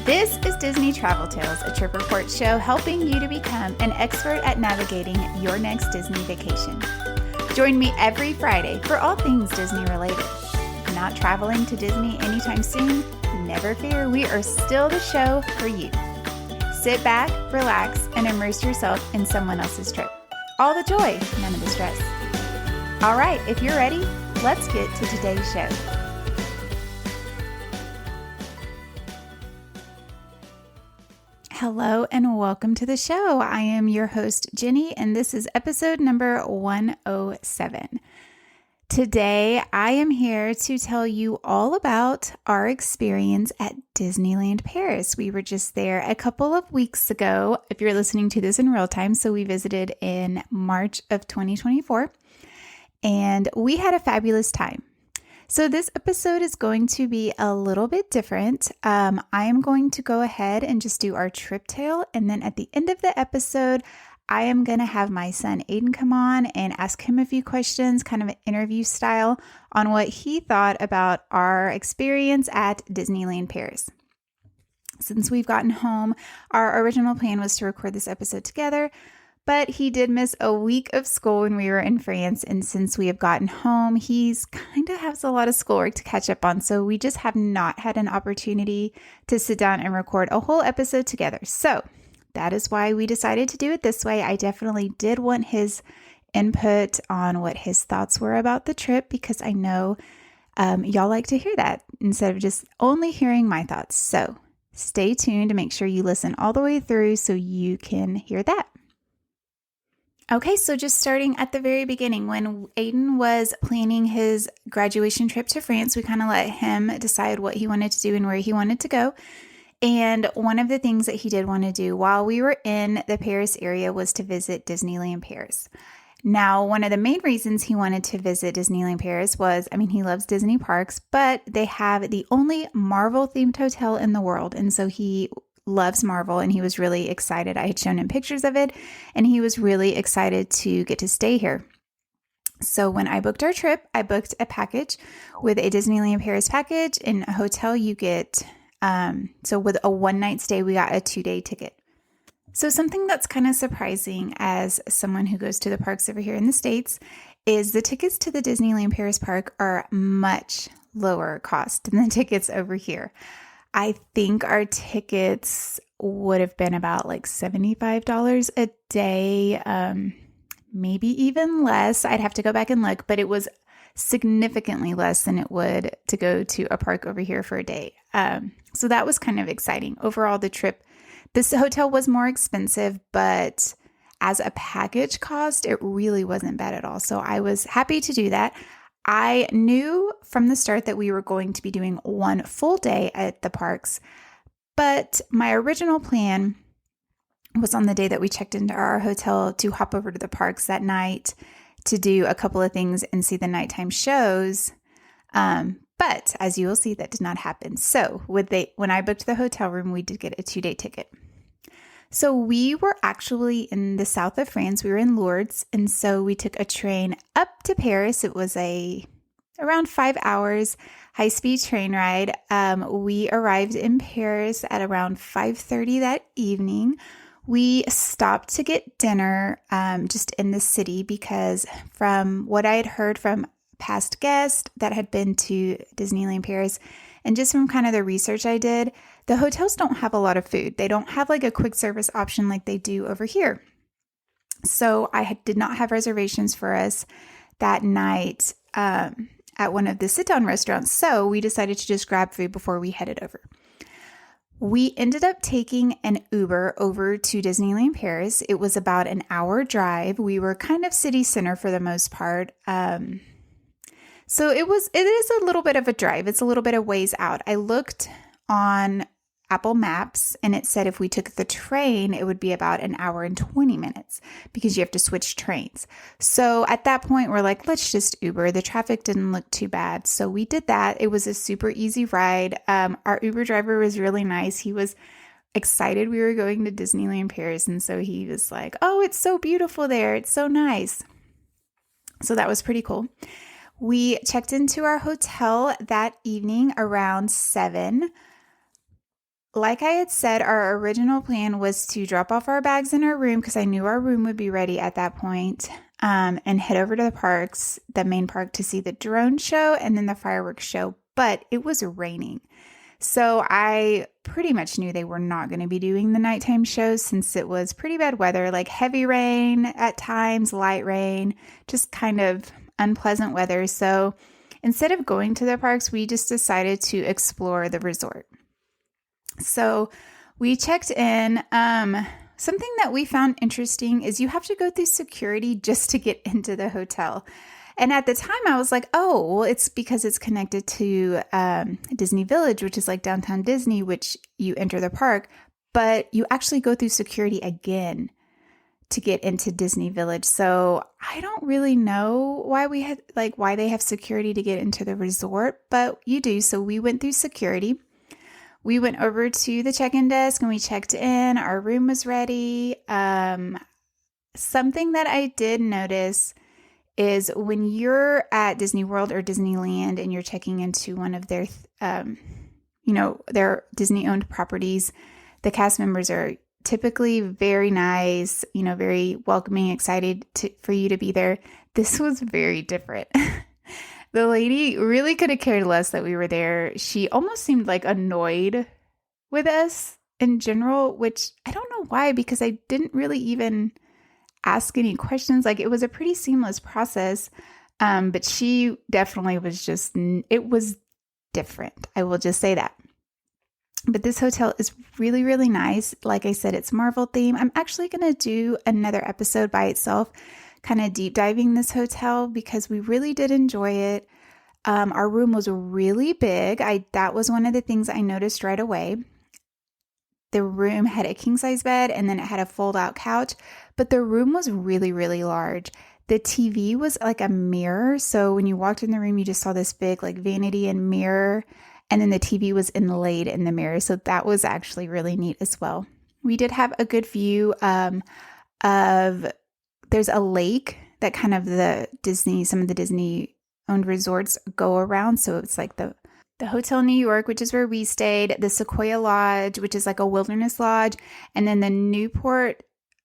This is Disney Travel Tales, a trip report show helping you to become an expert at navigating your next Disney vacation. Join me every Friday for all things Disney related. Not traveling to Disney anytime soon? Never fear, we are still the show for you. Sit back, relax, and immerse yourself in someone else's trip. All the joy, none of the stress. All right, if you're ready, let's get to today's show. Hello and welcome to the show. I am your host, Jenny, and this is episode number 107. Today, I am here to tell you all about our experience at Disneyland Paris. We were just there a couple of weeks ago, if you're listening to this in real time. So we visited in March of 2024, and we had a fabulous time. So this episode is going to be a little bit different. I am going to go ahead and just do our trip tale. And then at the end of the episode, I am going to have my son Aiden come on and ask him a few questions, kind of an interview style, on what he thought about our experience at Disneyland Paris. Since we've gotten home, our original plan was to record this episode together, but he did miss a week of school when we were in France. And since we have gotten home, he's kind of has a lot of schoolwork to catch up on. So we just have not had an opportunity to sit down and record a whole episode together. So that is why we decided to do it this way. I definitely did want his input on what his thoughts were about the trip, because I know y'all like to hear that instead of just only hearing my thoughts. So stay tuned to make sure you listen all the way through so you can hear that. Okay, so just starting at the very beginning, when Aiden was planning his graduation trip to France, we kind of let him decide what he wanted to do and where he wanted to go. And one of the things that he did want to do while we were in the Paris area was to visit Disneyland Paris. Now, one of the main reasons he wanted to visit Disneyland Paris was, he loves Disney parks, but they have the only Marvel-themed hotel in the world. And so he loves Marvel, and he was really excited. I had shown him pictures of it, and he was really excited to get to stay here. So when I booked our trip, I booked a package with a Disneyland Paris package. In a hotel, you get, so with a one-night stay, we got a 2-day ticket. So something that's kind of surprising as someone who goes to the parks over here in the States is the tickets to the Disneyland Paris park are much lower cost than the tickets over here. I think our tickets would have been about like $75 a day, maybe even less. I'd have to go back and look, but it was significantly less than it would to go to a park over here for a day. So that was kind of exciting. Overall, the trip, this hotel was more expensive, but as a package cost, it really wasn't bad at all. So I was happy to do that. I knew from the start that we were going to be doing one full day at the parks, but my original plan was on the day that we checked into our hotel to hop over to the parks that night to do a couple of things and see the nighttime shows. But as you will see, that did not happen. So when I booked the hotel room, we did get a 2-day ticket. So we were actually in the south of France. We were in Lourdes. And so we took a train up to Paris. It was around 5 hours high-speed train ride. We arrived in Paris at around 5:30 that evening. We stopped to get dinner just in the city because from what I had heard from past guests that had been to Disneyland Paris, and just from kind of the research I did, the hotels don't have a lot of food. They don't have like a quick service option like they do over here. So I did not have reservations for us that night at one of the sit-down restaurants. So we decided to just grab food before we headed over. We ended up taking an Uber over to Disneyland Paris. It was about an hour drive. We were kind of city center for the most part. So it is a little bit of a drive. It's a little bit of ways out. I looked on Apple Maps and it said if we took the train, it would be about an hour and 20 minutes because you have to switch trains. So at that point, we're like, let's just Uber. The traffic didn't look too bad. So we did that. It was a super easy ride. Our Uber driver was really nice. He was excited we were going to Disneyland Paris. And so he was like, oh, it's so beautiful there. It's so nice. So that was pretty cool. We checked into our hotel that evening around 7. like I had said, our original plan was to drop off our bags in our room because I knew our room would be ready at that point, and head over to the parks, the main park, to see the drone show and then the fireworks show. But it was raining. So I pretty much knew they were not going to be doing the nighttime shows since it was pretty bad weather, like heavy rain at times, light rain, just kind of unpleasant weather. So instead of going to the parks, we just decided to explore the resort. So we checked in. Something that we found interesting is you have to go through security just to get into the hotel. And at the time I was like, oh, well, it's because it's connected to Disney Village, which is like downtown Disney, which you enter the park, but you actually go through security again to get into Disney Village. So I don't really know why they have security to get into the resort, but you do. So we went through security. We went over to the check-in desk and we checked in. Our room was ready. Something that I did notice is when you're at Disney World or Disneyland and you're checking into one of their, their Disney-owned properties, the cast members are typically very nice, very welcoming, excited for you to be there. This was very different. The lady really could have cared less that we were there. She almost seemed like annoyed with us in general, which I don't know why, because I didn't really even ask any questions. Like, it was a pretty seamless process. But she definitely was it was different. I will just say that. But this hotel is really, really nice. Like I said, it's Marvel theme. I'm actually going to do another episode by itself, kind of deep diving this hotel because we really did enjoy it. Our room was really big. That was one of the things I noticed right away. The room had a king size bed and then it had a fold out couch, but the room was really, really large. The TV was like a mirror. So when you walked in the room, you just saw this big like vanity and mirror, and then the TV was inlaid in the mirror. So that was actually really neat as well. We did have a good view of there's a lake that kind of some of the Disney owned resorts go around. So it's like the Hotel New York, which is where we stayed, the Sequoia Lodge, which is like a wilderness lodge, and then the Newport,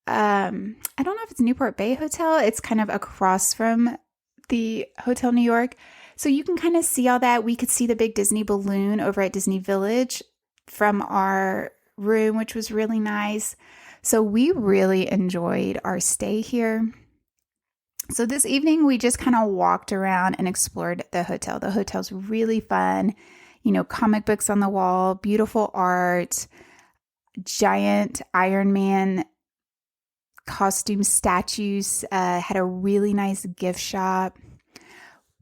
I don't know if it's Newport Bay Hotel. It's kind of across from the Hotel New York. So you can kind of see all that. We could see the big Disney balloon over at Disney Village from our room, which was really nice. So we really enjoyed our stay here. So this evening, we just kind of walked around and explored the hotel. The hotel's really fun, comic books on the wall, beautiful art, giant Iron Man costume statues, had a really nice gift shop.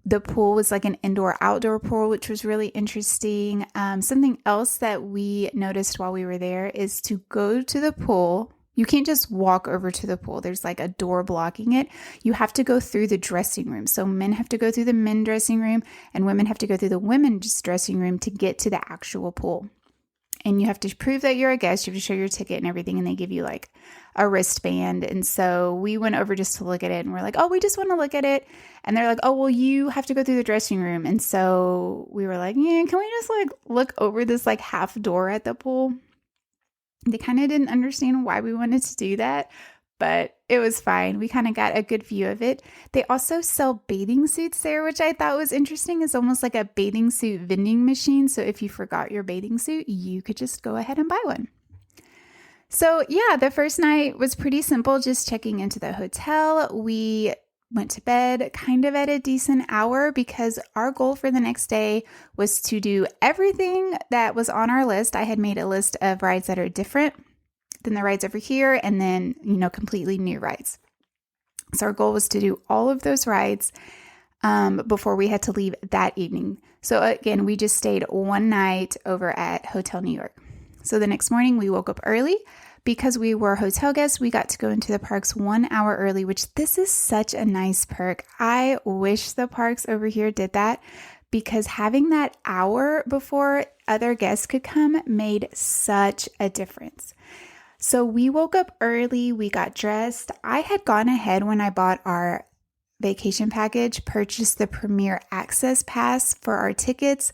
The pool was like an indoor-outdoor pool, which was really interesting. Something else that we noticed while we were there is to go to the pool. You can't just walk over to the pool. There's like a door blocking it. You have to go through the dressing room. So men have to go through the men's dressing room and women have to go through the women's dressing room to get to the actual pool. And you have to prove that you're a guest. You have to show your ticket and everything. And they give you like a wristband. And so we went over just to look at it. And we're like, oh, we just want to look at it. And they're like, oh, well, you have to go through the dressing room. And so we were like, yeah, can we just like look over this like half door at the pool? They kind of didn't understand why we wanted to do that, but it was fine. We kind of got a good view of it. They also sell bathing suits there, which I thought was interesting. It's almost like a bathing suit vending machine. So if you forgot your bathing suit, you could just go ahead and buy one. So yeah, the first night was pretty simple, just checking into the hotel. We went to bed kind of at a decent hour because our goal for the next day was to do everything that was on our list. I had made a list of rides that are different than the rides over here and then, completely new rides. So our goal was to do all of those rides before we had to leave that evening. So again, we just stayed one night over at Hotel New York. So the next morning we woke up early. Because we were hotel guests, we got to go into the parks 1 hour early, which this is such a nice perk. I wish the parks over here did that because having that hour before other guests could come made such a difference. So we woke up early, we got dressed. I had gone ahead when I bought our vacation package, purchased the Premier Access Pass for our tickets.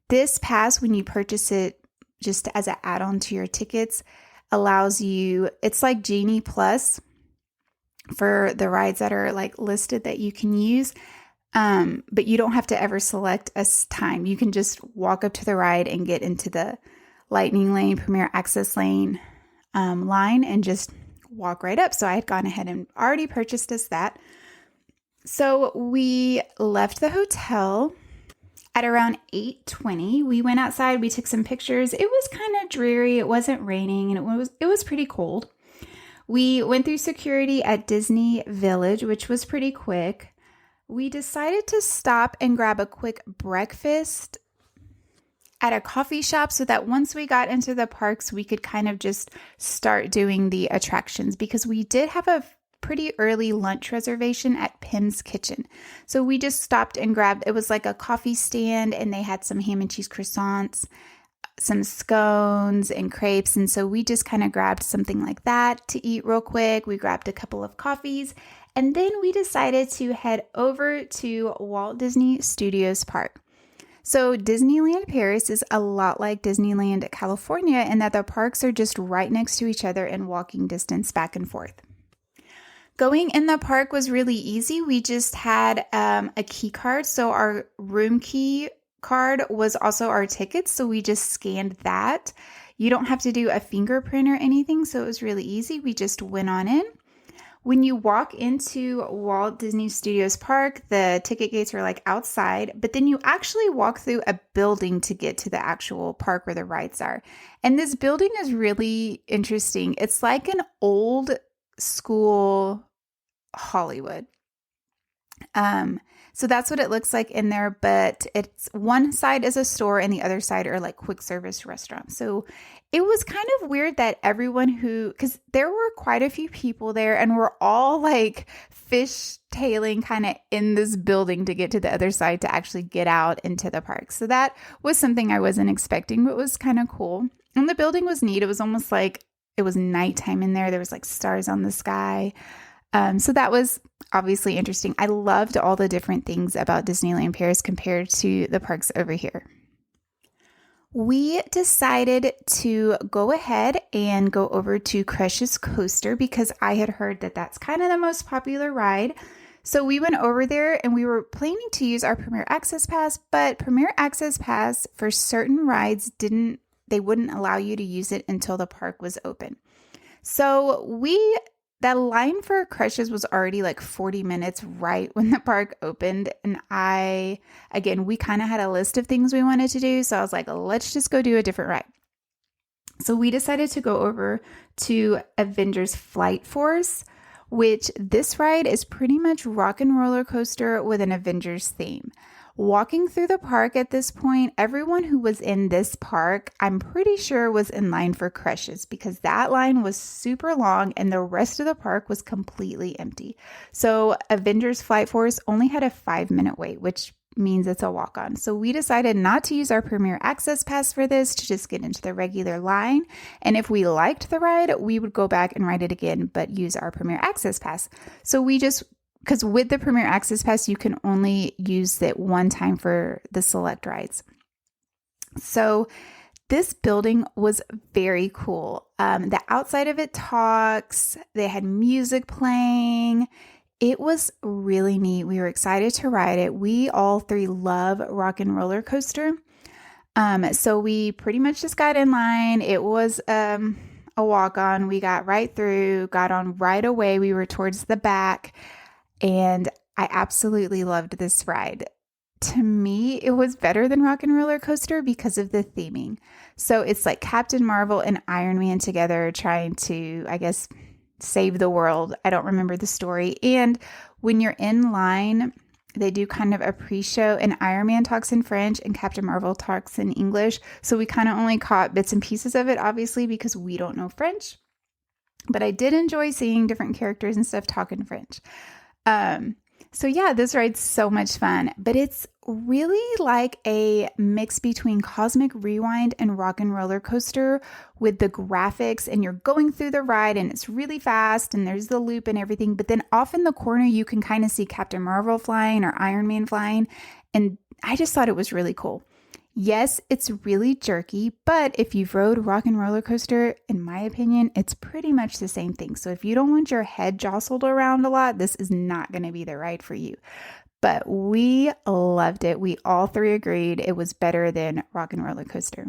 This pass, when you purchase it just as an add-on to your tickets, allows you, it's like Genie Plus for the rides that are like listed that you can use. But you don't have to ever select a time. You can just walk up to the ride and get into the Lightning Lane, Premier Access Lane line and just walk right up. So I had gone ahead and already purchased us that. So we left the hotel at around 8:20. We went outside, we took some pictures. It was kind of dreary. It wasn't raining and it was pretty cold. We went through security at Disney Village, which was pretty quick. We decided to stop and grab a quick breakfast at a coffee shop so that once we got into the parks, we could kind of just start doing the attractions because we did have a pretty early lunch reservation at Pim's Kitchen. So we just stopped and grabbed, it was like a coffee stand and they had some ham and cheese croissants, some scones and crepes. And so we just kind of grabbed something like that to eat real quick. We grabbed a couple of coffees and then we decided to head over to Walt Disney Studios Park. So Disneyland Paris is a lot like Disneyland California in that the parks are just right next to each other in walking distance back and forth. Going in the park was really easy. We just had a key card. So our room key card was also our tickets. So we just scanned that. You don't have to do a fingerprint or anything. So it was really easy. We just went on in. When you walk into Walt Disney Studios Park, the ticket gates are like outside, but then you actually walk through a building to get to the actual park where the rides are. And this building is really interesting. It's like an old school Hollywood. So that's what it looks like in there, but it's one side is a store and the other side are like quick service restaurants. So it was kind of weird that everyone because there were quite a few people there and we're all like fishtailing kind of in this building to get to the other side to actually get out into the park. So that was something I wasn't expecting, but was kind of cool. And the building was neat. It was almost like it was nighttime in there. There was like stars on the sky. So that was obviously interesting. I loved all the different things about Disneyland Paris compared to the parks over here. We decided to go ahead and go over to Crush's Coaster because I had heard that that's kind of the most popular ride. So we went over there and we were planning to use our Premier Access Pass, but Premier Access Pass for certain rides they wouldn't allow you to use it until the park was open. So that line for Crush's was already like 40 minutes right when the park opened. And we kind of had a list of things we wanted to do. So I was like, let's just go do a different ride. So we decided to go over to Avengers Flight Force, which this ride is pretty much rock and roller coaster with an Avengers theme. Walking through the park at this point, everyone who was in this park, I'm pretty sure was in line for Crush's because that line was super long and the rest of the park was completely empty. So Avengers Flight Force only had a 5-minute wait, which means it's a walk-on. So we decided not to use our Premier Access Pass for this, to just get into the regular line. And if we liked the ride, we would go back and ride it again, but use our Premier Access Pass. So because with the Premier Access Pass, you can only use it one time for the select rides. So this building was very cool. The outside of it talks. They had music playing. It was really neat. We were excited to ride it. We all three love rock and roller coaster. So we pretty much just got in line. It was a walk-on. We got right through, got on right away. We were towards the back. And I absolutely loved this ride. To me, it was better than Rock and Roller Coaster because of the theming. So it's like Captain Marvel and Iron Man together trying to, I guess, save the world. I don't remember the story. And when you're in line, they do kind of a pre-show and Iron Man talks in French and Captain Marvel talks in English. So we kind of only caught bits and pieces of it, obviously, because we don't know French. But I did enjoy seeing different characters and stuff talk in French. So yeah, this ride's so much fun, but it's really like a mix between Cosmic Rewind and Rock and Roller Coaster with the graphics, and you're going through the ride and it's really fast and there's the loop and everything. But then off in the corner, you can kind of see Captain Marvel flying or Iron Man flying. And I just thought it was really cool. Yes, it's really jerky, but if you've rode Rock and Roller Coaster, in my opinion, it's pretty much the same thing. So if you don't want your head jostled around a lot, this is not going to be the ride for you. But we loved it. We all three agreed it was better than Rock and Roller Coaster.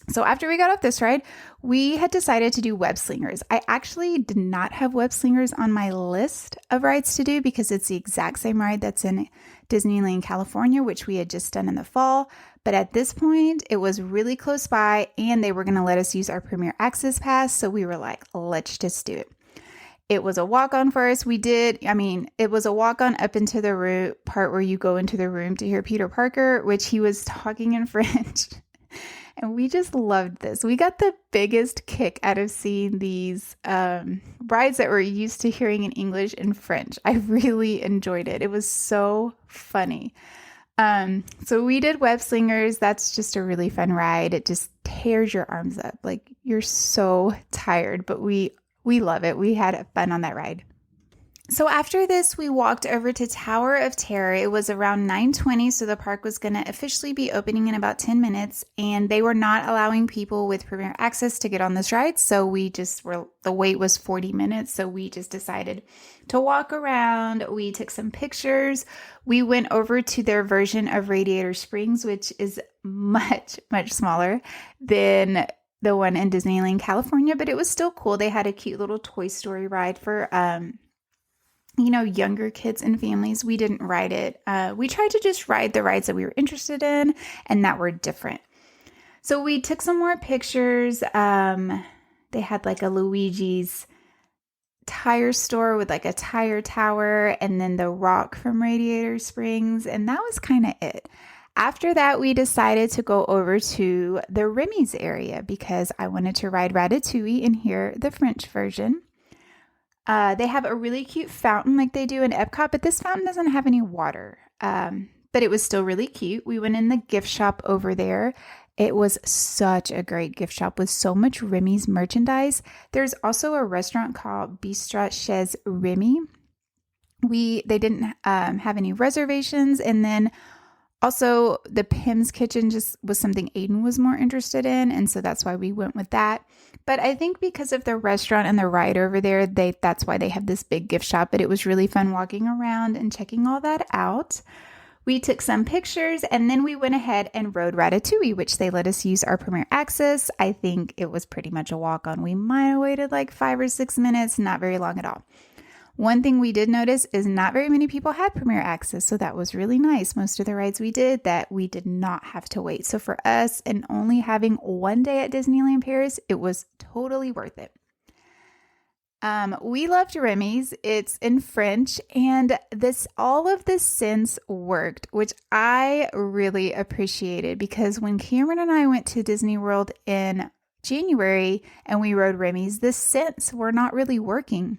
So after we got off this ride, we had decided to do web slingers. I actually did not have web slingers on my list of rides to do because it's the exact same ride that's in Disneyland, California, which we had just done in the fall. But at this point, it was really close by and they were going to let us use our Premier Access Pass. So we were like, let's just do it. It was a walk-on for us. It was a walk-on up into the part where you go into the room to hear Peter Parker, which he was talking in French. And we just loved this. We got the biggest kick out of seeing these rides that we're used to hearing in English and French. I really enjoyed it. It was so funny. So we did web slingers. That's just a really fun ride. It just tears your arms up. Like you're so tired, but we love it. We had fun on that ride. So after this, we walked over to Tower of Terror. It was around 9:20, so the park was going to officially be opening in about 10 minutes, and they were not allowing people with Premier Access to get on this ride, so the wait was 40 minutes, so we just decided to walk around. We took some pictures. We went over to their version of Radiator Springs, which is much, much smaller than the one in Disneyland, California, but it was still cool. They had a cute little Toy Story ride for younger kids and families. We didn't ride it. We tried to just ride the rides that we were interested in and that were different. So we took some more pictures. They had like a Luigi's tire store with like a tire tower and then the rock from Radiator Springs. And that was kind of it. After that, we decided to go over to the Remy's area because I wanted to ride Ratatouille and hear the French version. They have a really cute fountain like they do in Epcot, but this fountain doesn't have any water. But it was still really cute. We went in the gift shop over there. It was such a great gift shop with so much Remy's merchandise. There's also a restaurant called Bistro Chez Remy. They didn't have any reservations, and then also the Pim's Kitchen just was something Aiden was more interested in, and so that's why we went with that. But I think because of the restaurant and the ride over there, that's why they have this big gift shop. But it was really fun walking around and checking all that out. We took some pictures and then we went ahead and rode Ratatouille, which they let us use our Premier Access. I think it was pretty much a walk-on. We might have waited like 5 or 6 minutes, not very long at all. One thing we did notice is not very many people had Premier Access, so that was really nice. Most of the rides we did that we did not have to wait. So for us, and only having one day at Disneyland Paris, it was totally worth it. We loved Remy's. It's in French, and all of the scents worked, which I really appreciated because when Cameron and I went to Disney World in January and we rode Remy's, the scents were not really working.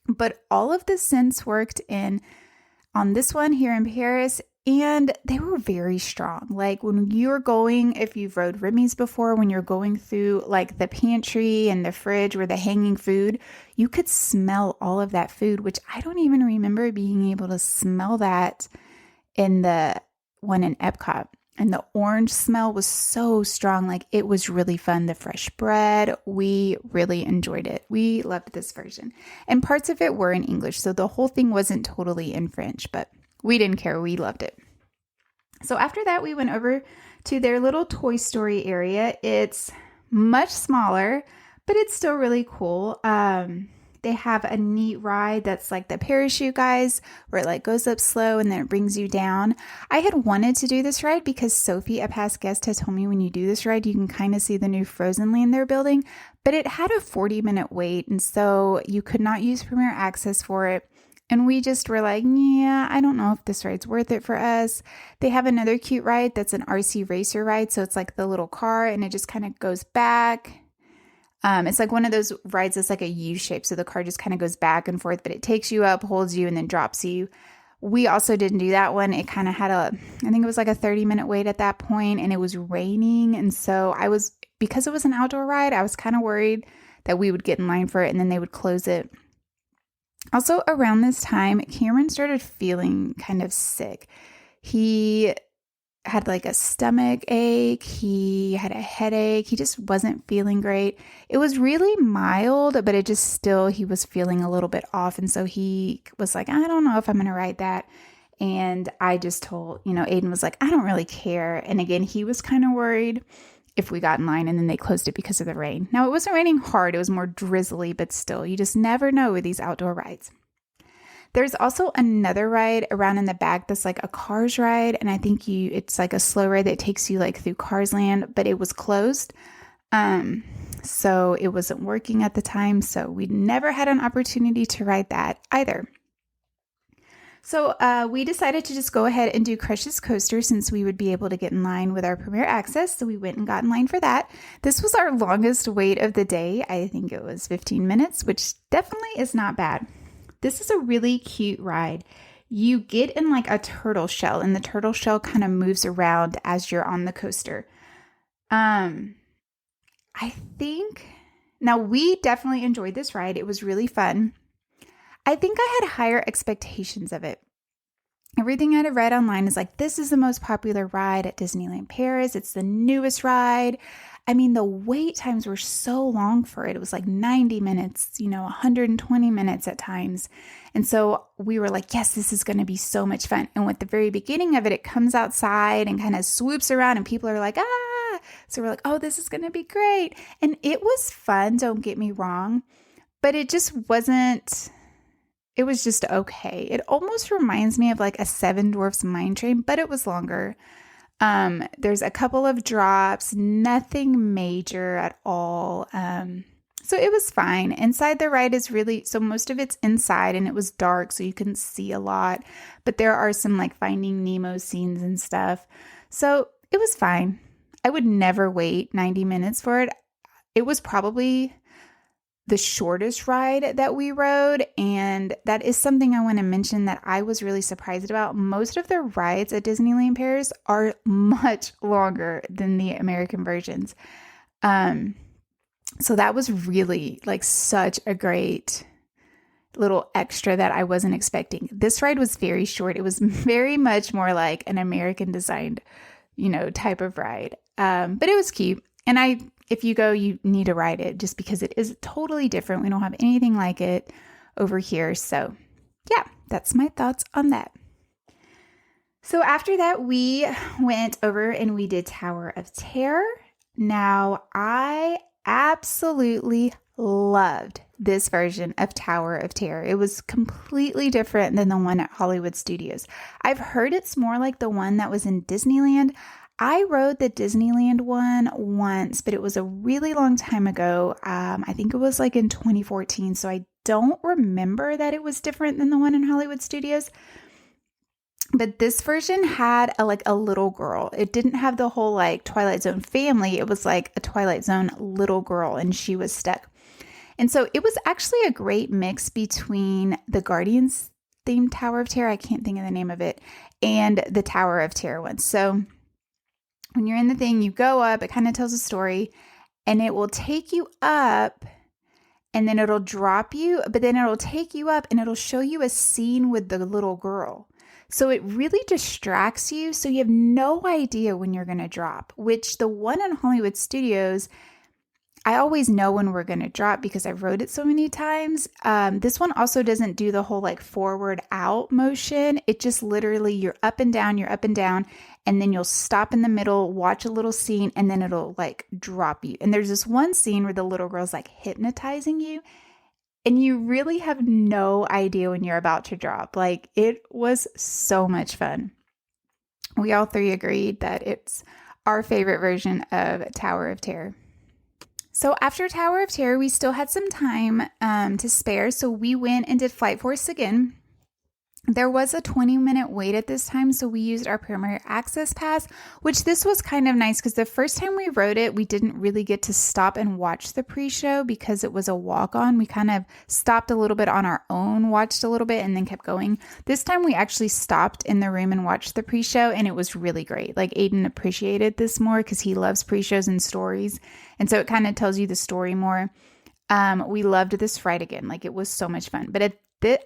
But all of the scents worked on this one here in Paris, and they were very strong. Like when you're going, if you've rode Remy's before, when you're going through like the pantry and the fridge or the hanging food, you could smell all of that food, which I don't even remember being able to smell that in the one in Epcot. And the orange smell was so strong. Like it was really fun. The fresh bread, we really enjoyed it. We loved this version. And parts of it were in English. So the whole thing wasn't totally in French, but we didn't care. We loved it. So after that, we went over to their little Toy Story area. It's much smaller, but it's still really cool. They have a neat ride that's like the parachute guys where it like goes up slow and then it brings you down. I had wanted to do this ride because Sophie, a past guest, has told me when you do this ride, you can kind of see the new Frozen Land they're building, but it had a 40-minute wait. And so you could not use Premier Access for it. And we just were like, yeah, I don't know if this ride's worth it for us. They have another cute ride that's an RC racer ride. So it's like the little car and it just kind of goes back. It's like one of those rides that's like a U shape. So the car just kind of goes back and forth, but it takes you up, holds you, and then drops you. We also didn't do that one. It kind of had I think it was like a 30-minute wait at that point, and it was raining. And so because it was an outdoor ride, I was kind of worried that we would get in line for it and then they would close it. Also around this time, Cameron started feeling kind of sick. He had like a stomach ache. He had a headache. He just wasn't feeling great. It was really mild, but he was feeling a little bit off. And so he was like, I don't know if I'm going to ride that. And I just told, Aiden was like, I don't really care. And again, he was kind of worried if we got in line, and then they closed it because of the rain. Now, it wasn't raining hard. It was more drizzly, but still, you just never know with these outdoor rides. There's also another ride around in the back that's like a Cars ride, and I think it's like a slow ride that takes you like through Cars Land, but it was closed. So it wasn't working at the time, so we never had an opportunity to ride that either. So we decided to just go ahead and do Crush's Coaster since we would be able to get in line with our Premier Access. So we went and got in line for that. This was our longest wait of the day. I think it was 15 minutes, which definitely is not bad. This is a really cute ride. You get in like a turtle shell, and the turtle shell kind of moves around as you're on the coaster. Now we definitely enjoyed this ride. It was really fun. I think I had higher expectations of it. Everything I had read online is like, this is the most popular ride at Disneyland Paris. It's the newest ride. I mean, the wait times were so long for it. It was like 90 minutes, 120 minutes at times. And so we were like, yes, this is going to be so much fun. And with the very beginning of it, it comes outside and kind of swoops around and people are like, ah. So we're like, oh, this is going to be great. And it was fun. Don't get me wrong. But it just wasn't... It was just okay. It almost reminds me of like a Seven Dwarfs Mine Train, but it was longer. There's a couple of drops, nothing major at all. So it was fine. Inside the ride is so most of it's inside, and it was dark, so you couldn't see a lot. But there are some like Finding Nemo scenes and stuff. So it was fine. I would never wait 90 minutes for it. It was probably the shortest ride that we rode, and that is something I want to mention that I was really surprised about. Most of the rides at Disneyland Paris are much longer than the American versions. So that was really like such a great little extra that I wasn't expecting. This ride was very short. It was very much more like an American designed, type of ride. But it was cute. And if you go, you need to ride it just because it is totally different. We don't have anything like it over here. So yeah, that's my thoughts on that. So after that, we went over and we did Tower of Terror. Now, I absolutely loved this version of Tower of Terror. It was completely different than the one at Hollywood Studios. I've heard it's more like the one that was in Disneyland. I rode the Disneyland one once, but it was a really long time ago. I think it was like in 2014. So I don't remember that it was different than the one in Hollywood Studios. But this version had a little girl. It didn't have the whole like Twilight Zone family. It was like a Twilight Zone little girl, and she was stuck. And so it was actually a great mix between the Guardians themed Tower of Terror, I can't think of the name of it, and the Tower of Terror one. So when you're in the thing, you go up, it kind of tells a story, and it will take you up, and then it'll drop you, but then it'll take you up and it'll show you a scene with the little girl. So it really distracts you, so you have no idea when you're going to drop, which the one in Hollywood Studios, I always know when we're going to drop because I rode it so many times. This one also doesn't do the whole like forward out motion. It just literally you're up and down, and then you'll stop in the middle, watch a little scene, and then it'll like drop you. And there's this one scene where the little girl's like hypnotizing you, and you really have no idea when you're about to drop. Like, it was so much fun. We all three agreed that it's our favorite version of Tower of Terror. So after Tower of Terror, we still had some time to spare, so we went and did Flight Force again. There was a 20-minute wait at this time, so we used our Premier Access Pass, which this was kind of nice because the first time we rode it, we didn't really get to stop and watch the pre-show because it was a walk-on. We kind of stopped a little bit on our own, watched a little bit, and then kept going. This time we actually stopped in the room and watched the pre-show, and it was really great. Like, Aiden appreciated this more because he loves pre-shows and stories, and so it kind of tells you the story more. We loved this ride again. Like, it was so much fun. But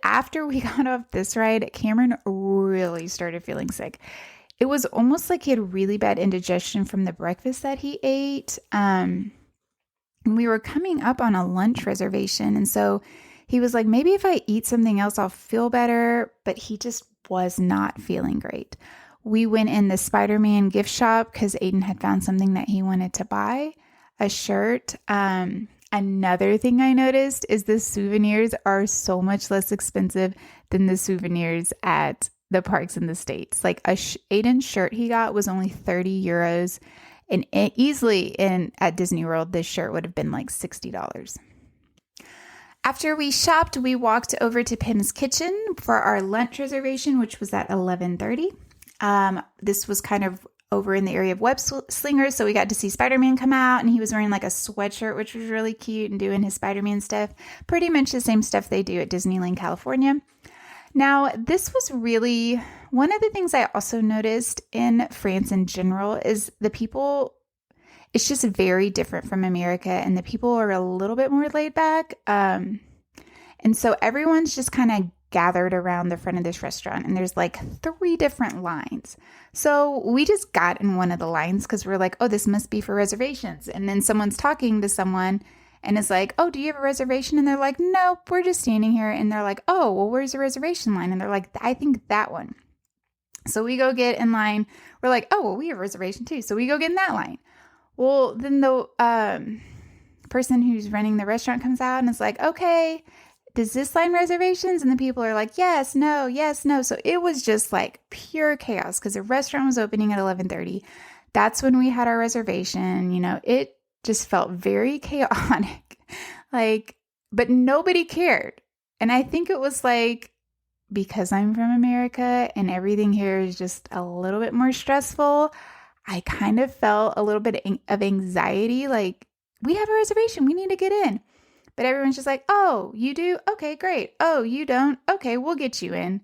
after we got off this ride, Cameron really started feeling sick. it was almost like he had really bad indigestion from the breakfast that he ate. And we were coming up on a lunch reservation. And so he was like, maybe if I eat something else, I'll feel better. But he just was not feeling great. We went in the Spider-Man gift shop because Aiden had found something that he wanted to buy, a shirt. Another thing I noticed is the souvenirs are so much less expensive than the souvenirs at the parks in the States. Like Aiden's shirt he got was only 30 euros. And easily at Disney World, this shirt would have been like $60. After we shopped, we walked over to Pim's Kitchen for our lunch reservation, which was at 11:30. This was kind of over in the area of web slingers, so we got to see Spider-Man come out, and he was wearing like a sweatshirt, which was really cute, and doing his Spider-Man stuff. Pretty much the same stuff they do at Disneyland, California. Now, this was really one of the things I also noticed in France in general is the people, it's just very different from America, and the people are a little bit more laid back. And so everyone's just kind of gathered around the front of this restaurant, and there's like 3 different lines. So we just got in one of the lines because we're like, oh, this must be for reservations. And then someone's talking to someone and it's like, oh, do you have a reservation? And they're like, nope, we're just standing here. And they're like, oh, well, where's the reservation line? And they're like, I think that one. So we go get in line. We're like, oh, well, we have a reservation too. So we go get in that line. Well, then the person who's running the restaurant comes out and is like, okay, does this line reservations? And the people are like, yes, no, yes, no. So it was just like pure chaos because the restaurant was opening at 11:30. That's when we had our reservation. You know, it just felt very chaotic. But nobody cared. And I think it was like, because I'm from America and everything here is just a little bit more stressful, I kind of felt a little bit of anxiety. Like, we have a reservation, we need to get in. But everyone's just like, oh, you do? Okay, great. Oh, you don't? Okay, we'll get you in.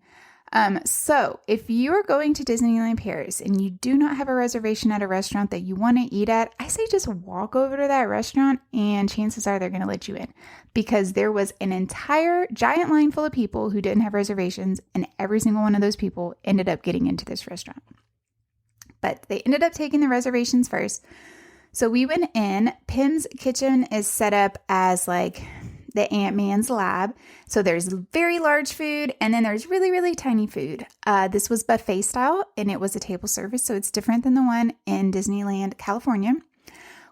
So if you're going to Disneyland Paris and you do not have a reservation at a restaurant that you want to eat at, I say just walk over to that restaurant and chances are they're going to let you in, because there was an entire giant line full of people who didn't have reservations, and every single one of those people ended up getting into this restaurant. But they ended up taking the reservations first. So we went in. Pim's Kitchen is set up as like the Ant-Man's lab. So there's very large food and then there's really, really tiny food. This was buffet style and it was a table service. So it's different than the one in Disneyland, California.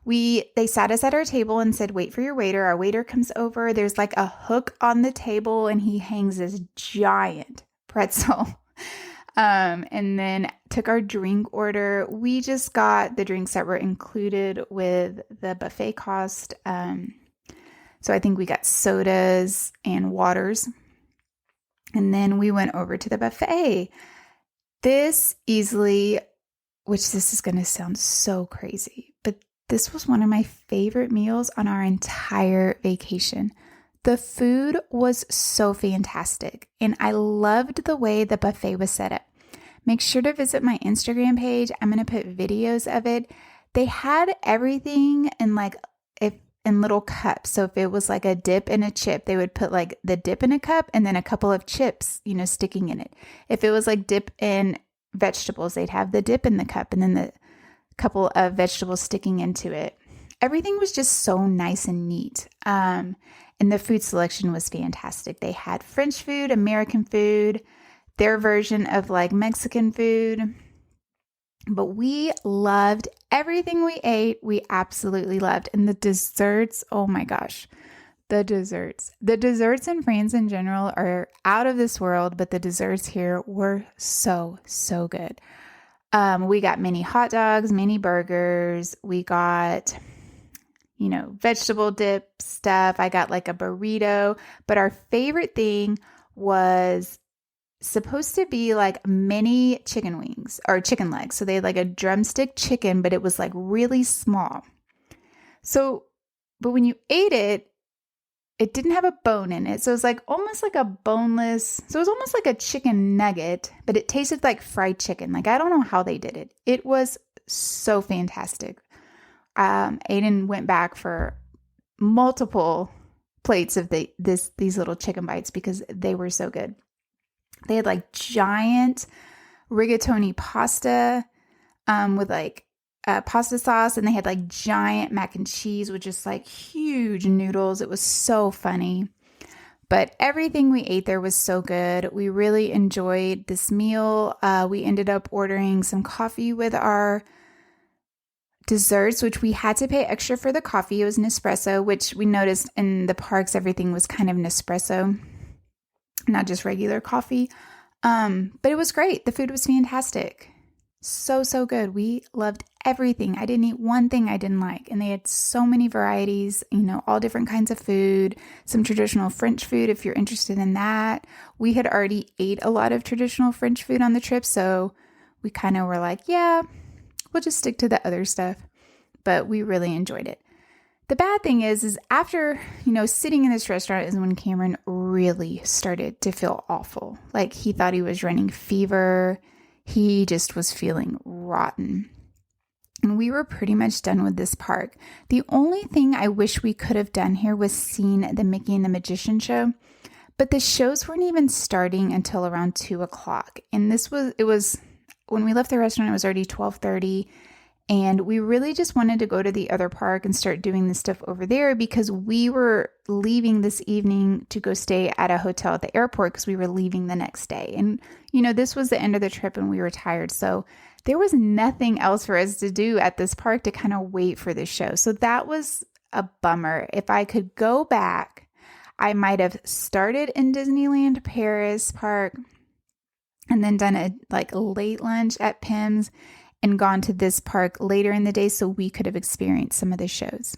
They sat us at our table and said, wait for your waiter. Our waiter comes over. There's like a hook on the table and he hangs this giant pretzel. And then took our drink order. We just got the drinks that were included with the buffet cost. So I think we got sodas and waters. And then we went over to the buffet. This is going to sound so crazy, but this was one of my favorite meals on our entire vacation. The food was so fantastic, and I loved the way the buffet was set up. Make sure to visit my Instagram page. I'm going to put videos of it. They had everything in little cups. So if it was like a dip and a chip, they would put like the dip in a cup and then a couple of chips, sticking in it. If it was like dip in vegetables, they'd have the dip in the cup and then the couple of vegetables sticking into it. Everything was just so nice and neat. And the food selection was fantastic. They had French food, American food, their version of like Mexican food. But we loved everything we ate. We absolutely loved. And the desserts, oh my gosh, the desserts. The desserts in France in general are out of this world, but the desserts here were so, so good. We got mini hot dogs, mini burgers. We got, vegetable dip stuff. I got like a burrito. But our favorite thing was supposed to be like mini chicken wings or chicken legs. So they had like a drumstick chicken, but it was like really small. But when you ate it, it didn't have a bone in it. So it was like almost like a boneless. So it was almost like a chicken nugget, but it tasted like fried chicken. Like, I don't know how they did it. It was so fantastic. Aiden went back for multiple plates of these little chicken bites because they were so good. They had like giant rigatoni pasta with like pasta sauce, and they had like giant mac and cheese with just like huge noodles. It was so funny. But everything we ate there was so good. We really enjoyed this meal. We ended up ordering some coffee with our desserts, which we had to pay extra for the coffee. It was Nespresso, which we noticed in the parks, everything was kind of Nespresso, not just regular coffee. But it was great. The food was fantastic. So good. We loved everything. I didn't eat one thing I didn't like. And they had so many varieties, all different kinds of food, some traditional French food if you're interested in that. We had already ate a lot of traditional French food on the trip, so we kind of were like, yeah, we'll just stick to the other stuff. But we really enjoyed it. The bad thing is after, sitting in this restaurant is when Cameron really started to feel awful. Like he thought he was running fever. He just was feeling rotten. And we were pretty much done with this park. The only thing I wish we could have done here was seen the Mickey and the Magician show. But the shows weren't even starting until around 2 o'clock. And it was when we left the restaurant, it was already 12:30. And we really just wanted to go to the other park and start doing the stuff over there because we were leaving this evening to go stay at a hotel at the airport because we were leaving the next day. And, this was the end of the trip and we were tired. So there was nothing else for us to do at this park to kind of wait for the show. So that was a bummer. If I could go back, I might have started in Disneyland Paris Park and then done a late lunch at Pim's and gone to this park later in the day so we could have experienced some of the shows.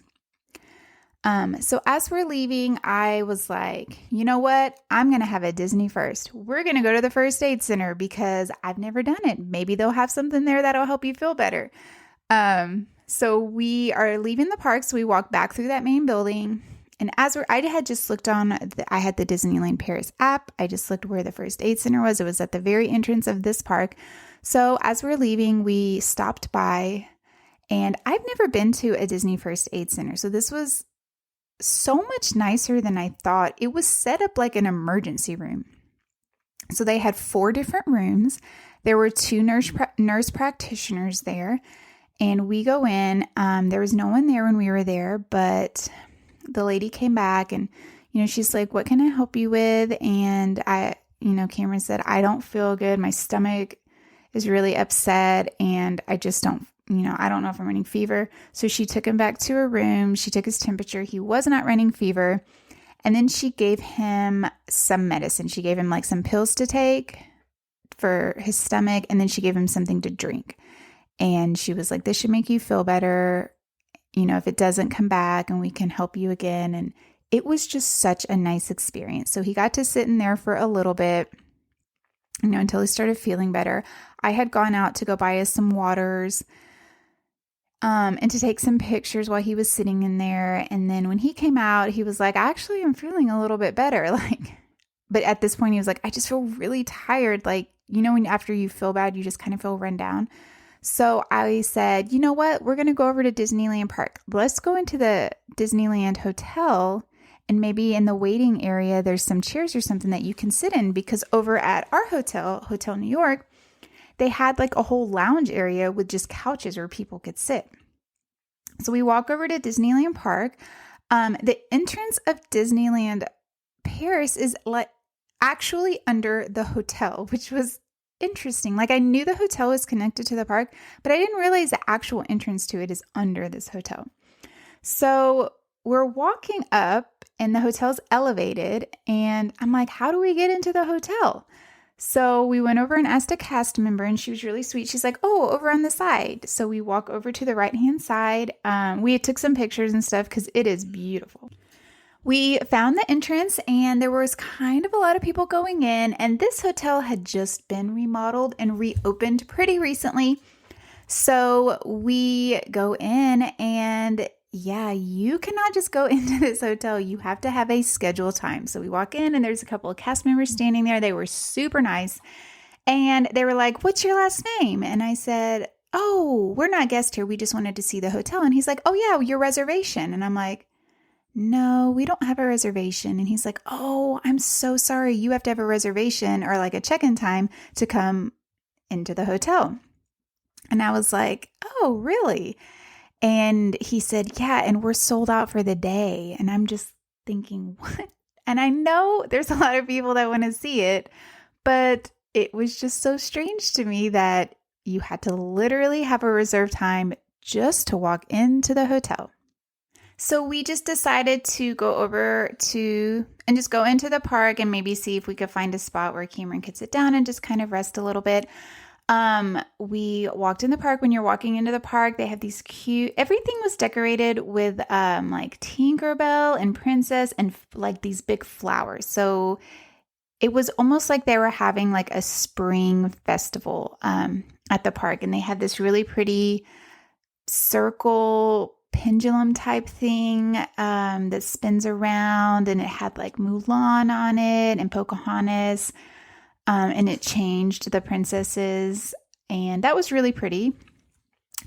So as we're leaving, I was like, you know what? I'm going to have a Disney first. We're going to go to the first aid center because I've never done it. Maybe they'll have something there that'll help you feel better. So we are leaving the park. So we walk back through that main building. And I had just looked I had the Disneyland Paris app. I just looked where the first aid center was. It was at the very entrance of this park. So as we're leaving, we stopped by, and I've never been to a Disney first aid center. So this was so much nicer than I thought. It was set up like an emergency room. So they had 4 different rooms. There were 2 nurse practitioners there, and we go in. There was no one there when we were there, but the lady came back and, she's like, what can I help you with? And Cameron said, I don't feel good. My stomach is really upset and I just don't, I don't know if I'm running fever. So she took him back to her room. She took his temperature. He was not running fever. And then she gave him some medicine. She gave him some pills to take for his stomach. And then she gave him something to drink. And she was like, this should make you feel better. If it doesn't come back and we can help you again. And it was just such a nice experience. So he got to sit in there for a little bit, until he started feeling better. I had gone out to go buy us some waters, and to take some pictures while he was sitting in there. And then when he came out, he was like, actually, I'm feeling a little bit better. But at this point he was like, I just feel really tired. When after you feel bad, you just kind of feel run down. So I said, you know what? We're going to go over to Disneyland Park. Let's go into the Disneyland Hotel. And maybe in the waiting area, there's some chairs or something that you can sit in, because over at our hotel, Hotel New York, they had a whole lounge area with just couches where people could sit. So we walk over to Disneyland Park. The entrance of Disneyland Paris is actually under the hotel, which was interesting. I knew the hotel was connected to the park, but I didn't realize the actual entrance to it is under this hotel. So we're walking up and the hotel's elevated, and I'm like, how do we get into the hotel? So we went over and asked a cast member, and she was really sweet. She's like, oh, over on the side. So we walk over to the right-hand side. We took some pictures and stuff because it is beautiful. We found the entrance, and there was kind of a lot of people going in, and this hotel had just been remodeled and reopened pretty recently. So we go in, and yeah, you cannot just go into this hotel. You have to have a scheduled time. So we walk in and there's a couple of cast members standing there. They were super nice. And they were like, what's your last name? And I said, oh, we're not guests here. We just wanted to see the hotel. And he's like, oh yeah, your reservation. And I'm like, no, we don't have a reservation. And he's like, oh, I'm so sorry. You have to have a reservation or a check-in time to come into the hotel. And I was like, oh, really? And he said, yeah, and we're sold out for the day. And I'm just thinking, what? And I know there's a lot of people that want to see it, but it was just so strange to me that you had to literally have a reserved time just to walk into the hotel. So we just decided to go over to and just go into the park and maybe see if we could find a spot where Cameron could sit down and just kind of rest a little bit. We walked in the park. When you're walking into the park, they have these cute, everything was decorated with like Tinkerbell and Princess and like these big flowers. So it was almost like they were having like a spring festival at the park. And they had this really pretty circle pendulum type thing that spins around, and it had like Mulan on it and Pocahontas. And it changed the princesses, and that was really pretty.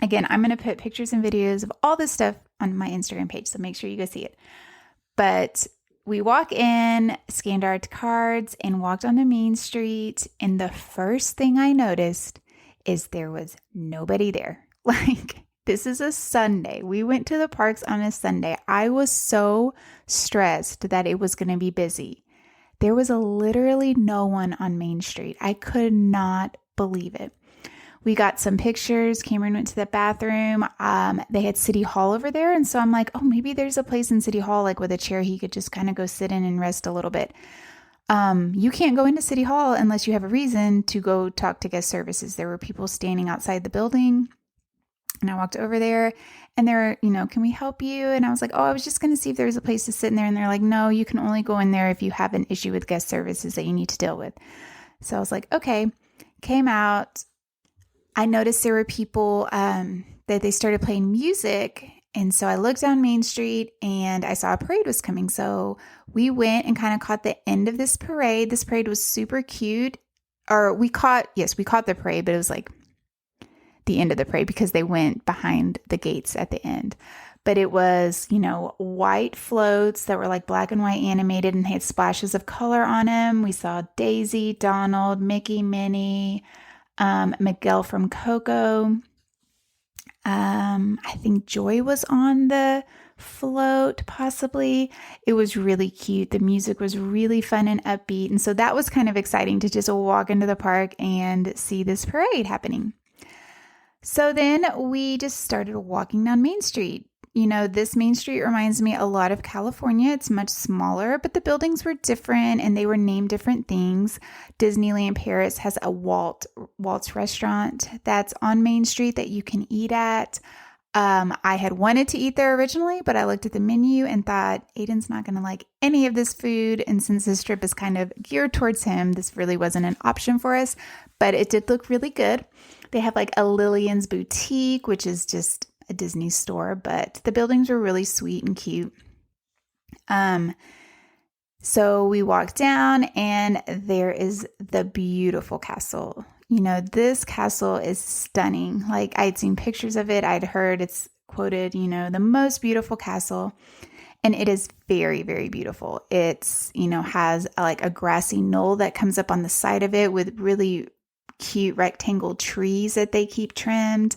Again, I'm going to put pictures and videos of all this stuff on my Instagram page, so make sure you go see it. But we walk in, scanned our cards, and walked on the main street, and the first thing I noticed is there was nobody there. Like, this is a Sunday. We went to the parks on a Sunday. I was so stressed that it was going to be busy. There was literally no one on Main Street. I could not believe it. We got some pictures. Cameron went to the bathroom. They had City Hall over there. And so I'm like, oh, maybe there's a place in City Hall, like with a chair he could just kind of go sit in and rest a little bit. You can't go into City Hall unless you have a reason to go talk to guest services. There were people standing outside the building. And I walked over there and they're, can we help you? And I was like, oh, I was just going to see if there was a place to sit in there. And they're like, no, you can only go in there if you have an issue with guest services that you need to deal with. So I was like, okay, came out. I noticed there were people that they started playing music. And so I looked down Main Street and I saw a parade was coming. So we went and kind of caught the end of this parade. This parade was super cute. We caught the parade, but it was like the end of the parade because they went behind the gates at the end. But it was, white floats that were like black and white animated and they had splashes of color on them. We saw Daisy, Donald, Mickey, Minnie, Miguel from Coco. I think Joy was on the float, possibly. It was really cute. The music was really fun and upbeat. And so that was kind of exciting to just walk into the park and see this parade happening. So then we just started walking down Main Street. This Main Street reminds me a lot of California. It's much smaller, but the buildings were different and they were named different things. Disneyland Paris has a Walt's restaurant that's on Main Street that you can eat at. I had wanted to eat there originally, but I looked at the menu and thought, Aiden's not going to like any of this food. And since this trip is kind of geared towards him, this really wasn't an option for us, but it did look really good. They have like a Lillian's Boutique, which is just a Disney store, but the buildings were really sweet and cute. So we walked down and there is the beautiful castle. This castle is stunning. Like I'd seen pictures of it. I'd heard it's quoted, the most beautiful castle. And it is very, very beautiful. It's, has like a grassy knoll that comes up on the side of it with really cute rectangle trees that they keep trimmed.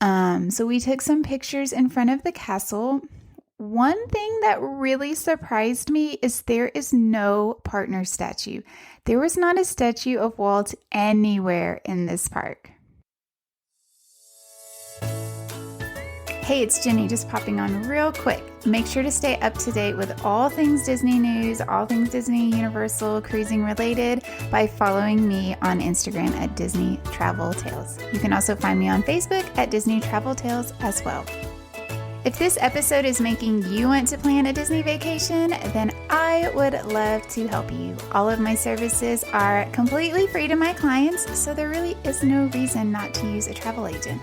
So we took some pictures in front of the castle. One thing that really surprised me is there is no partner statue. There was not a statue of Walt anywhere in this park. Hey, it's Jenny, just popping on real quick. Make sure to stay up to date with all things Disney news, all things Disney, Universal, cruising related by following me on Instagram at Disney Travel Tales. You can also find me on Facebook at Disney Travel Tales as well. If this episode is making you want to plan a Disney vacation, then I would love to help you. All of my services are completely free to my clients, so there really is no reason not to use a travel agent.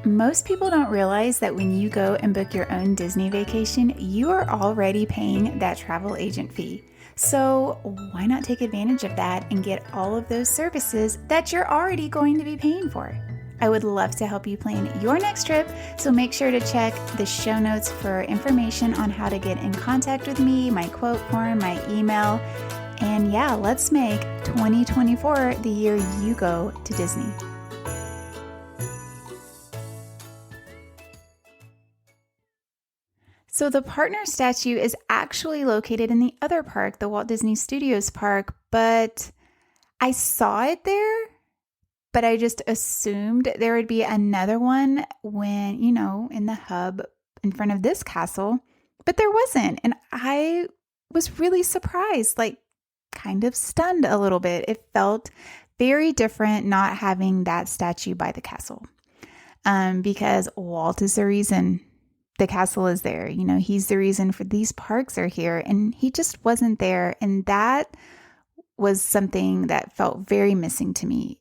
Most people don't realize that when you go and book your own Disney vacation, you are already paying that travel agent fee. So why not take advantage of that and get all of those services that you're already going to be paying for? I would love to help you plan your next trip, so make sure to check the show notes for information on how to get in contact with me, my quote form, my email, And yeah, let's make 2024 the year you go to Disney. So the partner statue is actually located in the other park, the Walt Disney Studios park, but I saw it there, but I just assumed there would be another one when, in the hub in front of this castle, but there wasn't. And I was really surprised, like kind of stunned a little bit. It felt very different not having that statue by the castle, because Walt is the reason the castle is there. He's the reason for these parks are here, and he just wasn't there. And that was something that felt very missing to me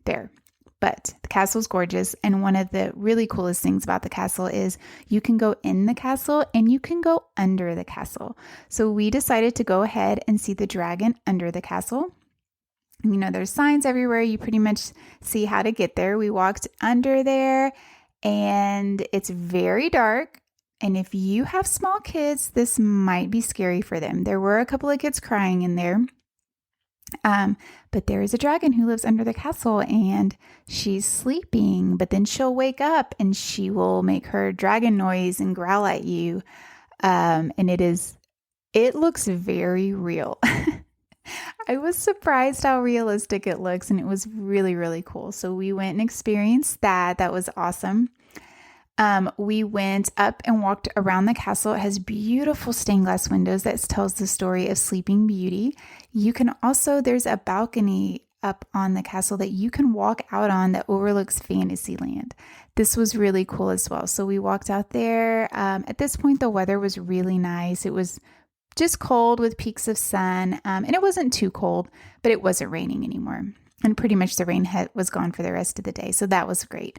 there. But the castle's gorgeous. And one of the really coolest things about the castle is you can go in the castle and you can go under the castle. So we decided to go ahead and see the dragon under the castle. There's signs everywhere. You pretty much see how to get there. We walked under there, and it's very dark. And if you have small kids, this might be scary for them. There were a couple of kids crying in there. But there is a dragon who lives under the castle, and she's sleeping, but then she'll wake up and she will make her dragon noise and growl at you. And it looks very real. I was surprised how realistic it looks, and it was really, really cool. So we went and experienced that. That was awesome. We went up and walked around the castle. It has beautiful stained glass windows that tells the story of Sleeping Beauty. There's a balcony up on the castle that you can walk out on that overlooks Fantasyland. This was really cool as well. So we walked out there. At this point, the weather was really nice. It was just cold with peaks of sun. And it wasn't too cold, but it wasn't raining anymore. And pretty much the rain was gone for the rest of the day. So that was great.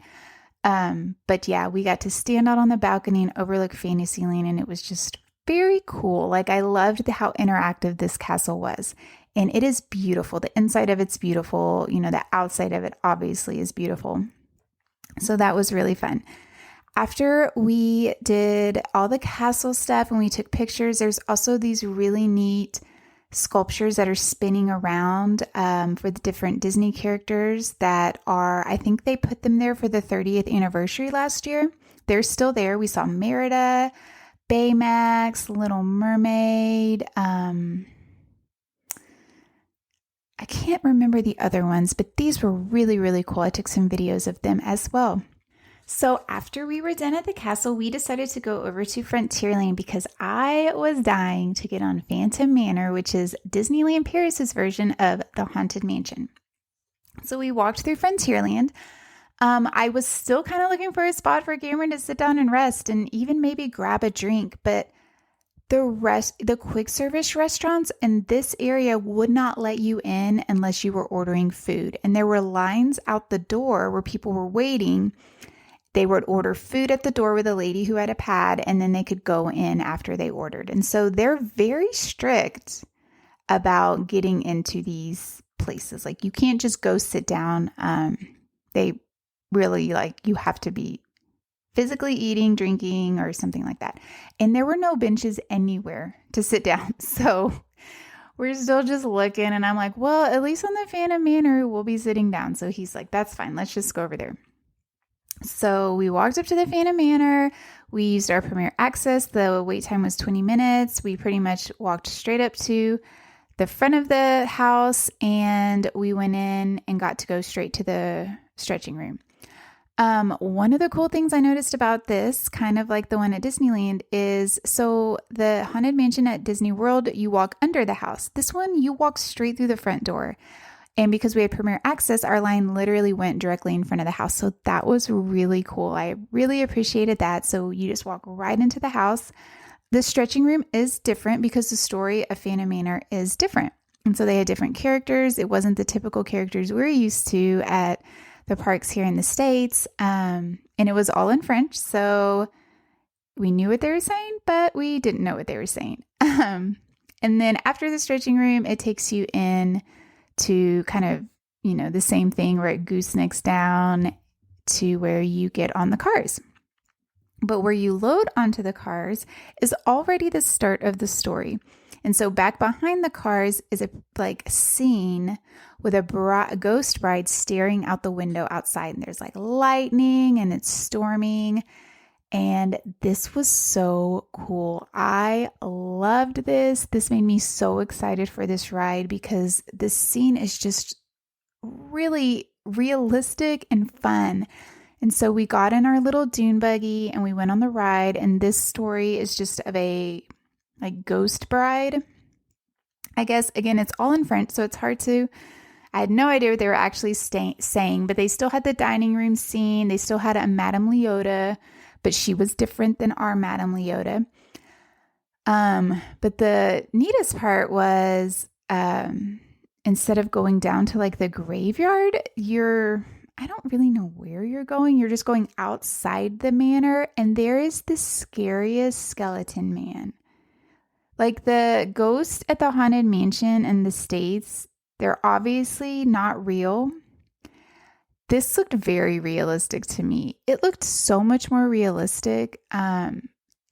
But yeah, we got to stand out on the balcony and overlook Fantasyland, and it was just very cool. Like, I loved how interactive this castle was, and it is beautiful. The inside of it's beautiful. The outside of it obviously is beautiful. So that was really fun. After we did all the castle stuff and we took pictures, there's also these really neat sculptures that are spinning around for the different Disney characters that are, I think they put them there for the 30th anniversary last year. They're still there. We saw Merida, Baymax, Little Mermaid. I can't remember the other ones, but these were really, really cool. I took some videos of them as well. So after we were done at the castle, we decided to go over to Frontierland because I was dying to get on Phantom Manor, which is Disneyland Paris's version of the Haunted Mansion. So we walked through Frontierland. I was still kind of looking for a spot for Cameron to sit down and rest and even maybe grab a drink, but the quick service restaurants in this area would not let you in unless you were ordering food. And there were lines out the door where people were waiting. They would order food at the door with a lady who had a pad, and then they could go in after they ordered. And so they're very strict about getting into these places. Like, you can't just go sit down. They really, you have to be physically eating, drinking, or something like that. And there were no benches anywhere to sit down. So we're still just looking, and I'm like, well, at least on the Phantom Manor, we'll be sitting down. So he's like, that's fine. Let's just go over there. So we walked up to the Phantom Manor. We used our Premier Access. The wait time was 20 minutes. We pretty much walked straight up to the front of the house, and we went in and got to go straight to the stretching room. One of the cool things I noticed about this, kind of like the one at Disneyland, is so the Haunted Mansion at Disney World, you walk under the house. This one, you walk straight through the front door. And because we had Premier Access, our line literally went directly in front of the house. So that was really cool. I really appreciated that. So you just walk right into the house. The stretching room is different because the story of Phantom Manor is different. And so they had different characters. It wasn't the typical characters we're used to at the parks here in the States. And it was all in French. So we knew what they were saying, but we didn't know what they were saying. And then after the stretching room, it takes you in to kind of, the same thing where it goosenecks down to where you get on the cars. But where you load onto the cars is already the start of the story. And so back behind the cars is a scene with a ghost bride staring out the window outside. And there's like lightning and it's storming. And this was so cool. I loved this. This made me so excited for this ride because this scene is just really realistic and fun. And so we got in our little dune buggy and we went on the ride. And this story is just of a ghost bride. I guess, again, it's all in French, so it's hard to, I had no idea what they were actually saying, but they still had the dining room scene. They still had a Madame Leota, but she was different than our Madame Leota. But the neatest part was, instead of going down to like the graveyard, I don't really know where you're going. You're just going outside the manor, and there is the scariest skeleton man. Like the ghosts at the Haunted Mansion in the States, they're obviously not real. This looked very realistic to me. It looked so much more realistic.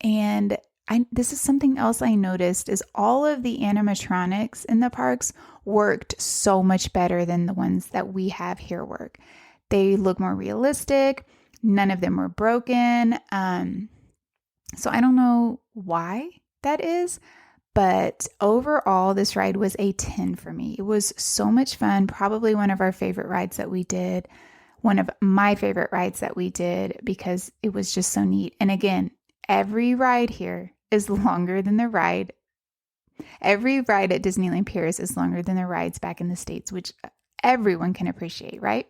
This is something else I noticed is all of the animatronics in the parks worked so much better than the ones that we have here work. They look more realistic. None of them were broken. So I don't know why that is, but overall, this ride was a 10 for me. It was so much fun. Probably one of our favorite rides that we did. One of my favorite rides that we did because it was just so neat. And again, every ride here is longer than the ride. Every ride at Disneyland Paris is longer than the rides back in the States, which everyone can appreciate, right?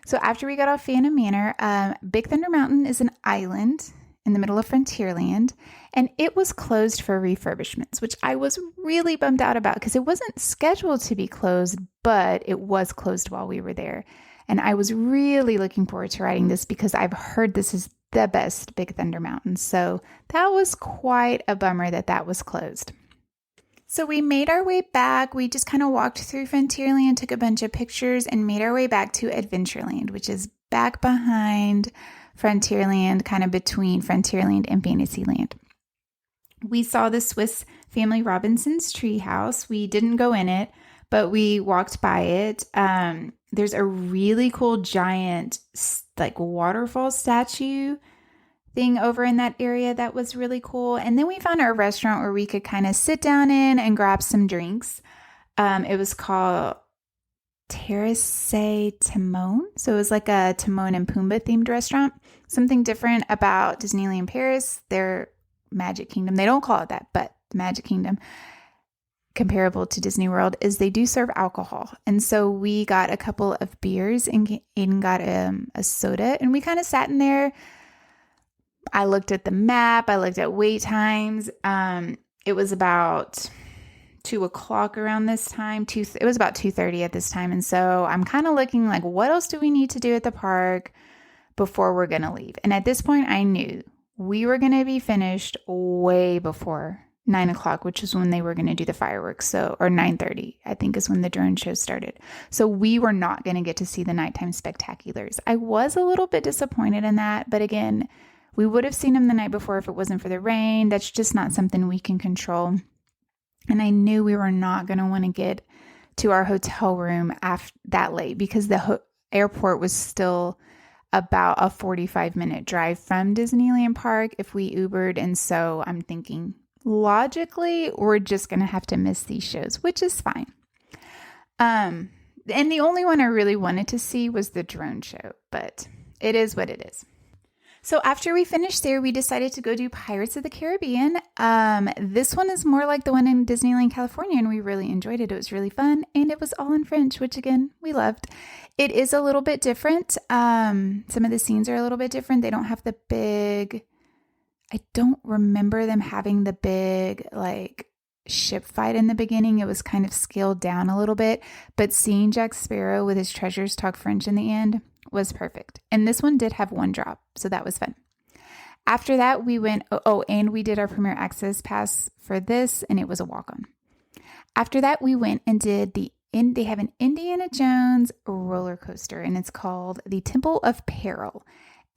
So after we got off Phantom Manor, Big Thunder Mountain is an island in the middle of Frontierland, and it was closed for refurbishments, which I was really bummed out about because it wasn't scheduled to be closed, but it was closed while we were there. And I was really looking forward to riding this because I've heard this is the best Big Thunder Mountain. So that was quite a bummer that was closed. So we made our way back. We just kind of walked through Frontierland, took a bunch of pictures, and made our way back to Adventureland, which is back behind Frontierland, kind of between Frontierland and Fantasyland. We saw the Swiss Family Robinson's treehouse. We didn't go in it, but we walked by it. There's a really cool giant waterfall statue thing over in that area that was really cool. And then we found a restaurant where we could kind of sit down in and grab some drinks. It was called Terrace Timon. So it was like a Timon and Pumbaa themed restaurant. Something different about Disneyland Paris, their Magic Kingdom. They don't call it that, but the Magic Kingdom, comparable to Disney World, is they do serve alcohol. And so we got a couple of beers and Aiden got a soda, and we kind of sat in there. I looked at the map. I looked at wait times. It was about 2:00 around this time. It was about 2:30 at this time. And so I'm kind of looking like, what else do we need to do at the park before we're going to leave? And at this point, I knew we were going to be finished way before 9:00, which is when they were going to do the fireworks. So, or 9:30, I think is when the drone show started. So we were not going to get to see the nighttime spectaculars. I was a little bit disappointed in that. But again, we would have seen them the night before if it wasn't for the rain. That's just not something we can control. And I knew we were not going to want to get to our hotel room that late because the airport was still about a 45-minute drive from Disneyland Park if we Ubered. And so I'm thinking, logically, we're just going to have to miss these shows, which is fine. And the only one I really wanted to see was the drone show, but it is what it is. So after we finished there, we decided to go do Pirates of the Caribbean. This one is more like the one in Disneyland, California, and we really enjoyed it. It was really fun, and it was all in French, which again, we loved. It is a little bit different. Some of the scenes are a little bit different. They don't have the big, I don't remember them having the big ship fight in the beginning. It was kind of scaled down a little bit, but seeing Jack Sparrow with his treasures talk French in the end was perfect. And this one did have one drop, so that was fun. After that, we went, and we did our Premier Access Pass for this, and it was a walk-on. After that, we went and did they have an Indiana Jones roller coaster, and it's called the Temple of Peril.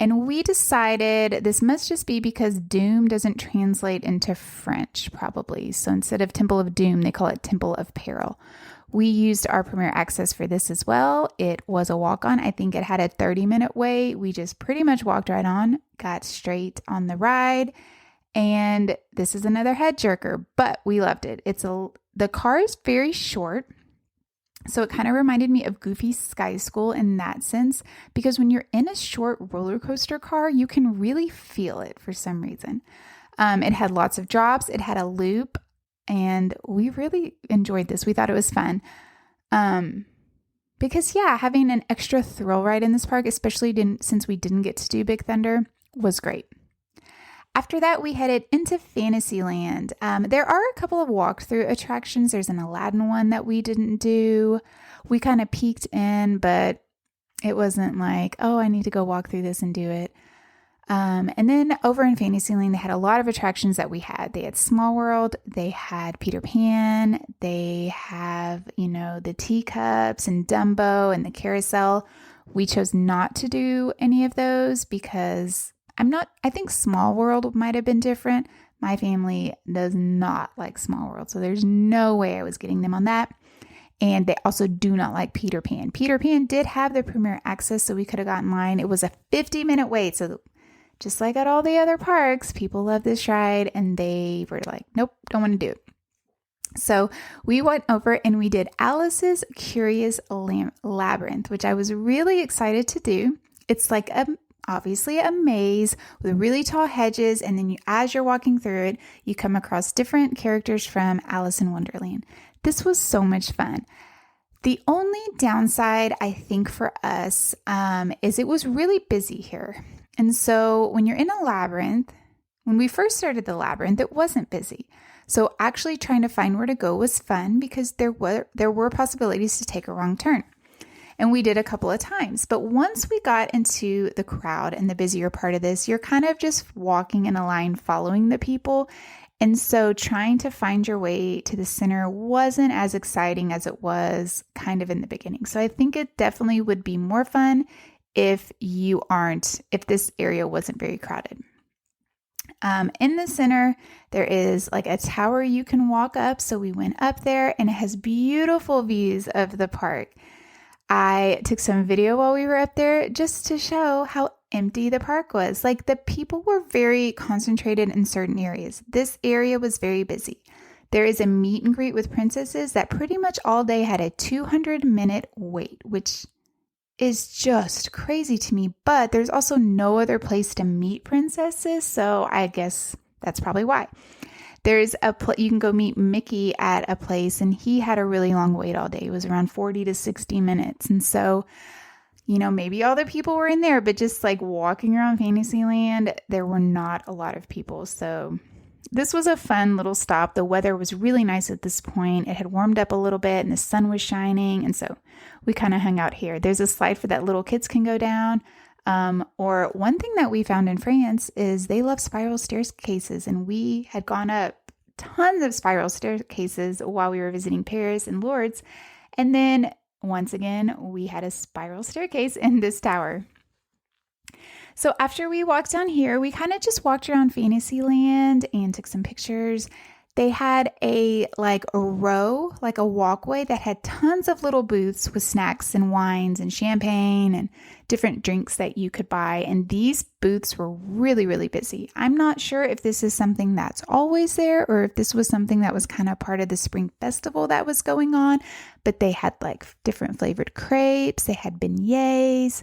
And we decided this must just be because Doom doesn't translate into French, probably. So instead of Temple of Doom, they call it Temple of Peril. We used our Premier Access for this as well. It was a walk-on. I think it had a 30-minute wait. We just pretty much walked right on, got straight on the ride. And this is another head jerker, but we loved it. The car is very short. So it kind of reminded me of Goofy Sky School in that sense, because when you're in a short roller coaster car, you can really feel it for some reason. It had lots of drops. It had a loop, and we really enjoyed this. We thought it was fun. Because having an extra thrill ride in this park, especially since we didn't get to do Big Thunder, was great. After that, we headed into Fantasyland. There are a couple of walkthrough attractions. There's an Aladdin one that we didn't do. We kind of peeked in, but it wasn't like, oh, I need to go walk through this and do it. And then over in Fantasyland, they had a lot of attractions that we had. They had Small World. They had Peter Pan. They have, the teacups and Dumbo and the carousel. We chose not to do any of those because I think Small World might have been different. My family does not like Small World, so there's no way I was getting them on that. And they also do not like Peter Pan. Peter Pan did have the Premier Access, so we could have gotten mine. It was a 50-minute wait, so just like at all the other parks, people love this ride, and they were like, nope, don't want to do it. So we went over and we did Alice's Curious Labyrinth, which I was really excited to do. It's like obviously a maze with really tall hedges, and then as you're walking through it, you come across different characters from Alice in Wonderland. This was so much fun. The only downside, I think, for us is it was really busy here. And so when you're in a labyrinth, when we first started the labyrinth, it wasn't busy. So actually trying to find where to go was fun because there were possibilities to take a wrong turn. And we did a couple of times. But once we got into the crowd and the busier part of this, you're kind of just walking in a line following the people. And so trying to find your way to the center wasn't as exciting as it was kind of in the beginning. So I think it definitely would be more fun if this area wasn't very crowded. In the center, there is like a tower you can walk up. So we went up there and it has beautiful views of the park. I took some video while we were up there just to show how empty the park was. Like the people were very concentrated in certain areas. This area was very busy. There is a meet and greet with princesses that pretty much all day had a 200-minute wait, which is just crazy to me. But there's also no other place to meet princesses, so I guess that's probably why. There's you can go meet Mickey at a place, and he had a really long wait all day. It was around 40 to 60 minutes. And so, maybe all the people were in there, but just like walking around Fantasyland, there were not a lot of people. So this was a fun little stop. The weather was really nice at this point. It had warmed up a little bit and the sun was shining. And so we kind of hung out here. There's a slide for that little kids can go down. Or one thing that we found in France is they love spiral staircases, and we had gone up tons of spiral staircases while we were visiting Paris and Lourdes. And then once again, we had a spiral staircase in this tower. So after we walked down here, we kind of just walked around Fantasyland and took some pictures. They had a walkway that had tons of little booths with snacks and wines and champagne and different drinks that you could buy. And these booths were really, really busy. I'm not sure if this is something that's always there or if this was something that was kind of part of the spring festival that was going on, but they had like different flavored crepes. They had beignets.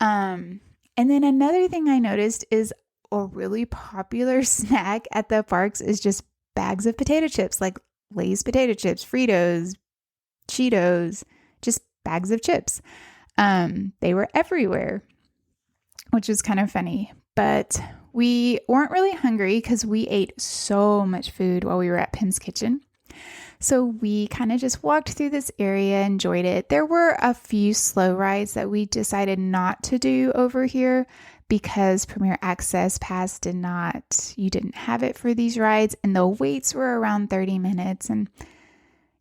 And then another thing I noticed is a really popular snack at the parks is just bags of potato chips, like Lay's potato chips, Fritos, Cheetos, just bags of chips. They were everywhere, which was kind of funny, but we weren't really hungry because we ate so much food while we were at Pim's Kitchen. So we kind of just walked through this area, enjoyed it. There were a few slow rides that we decided not to do over here because Premier Access Pass you didn't have it for these rides, and the waits were around 30 minutes. And,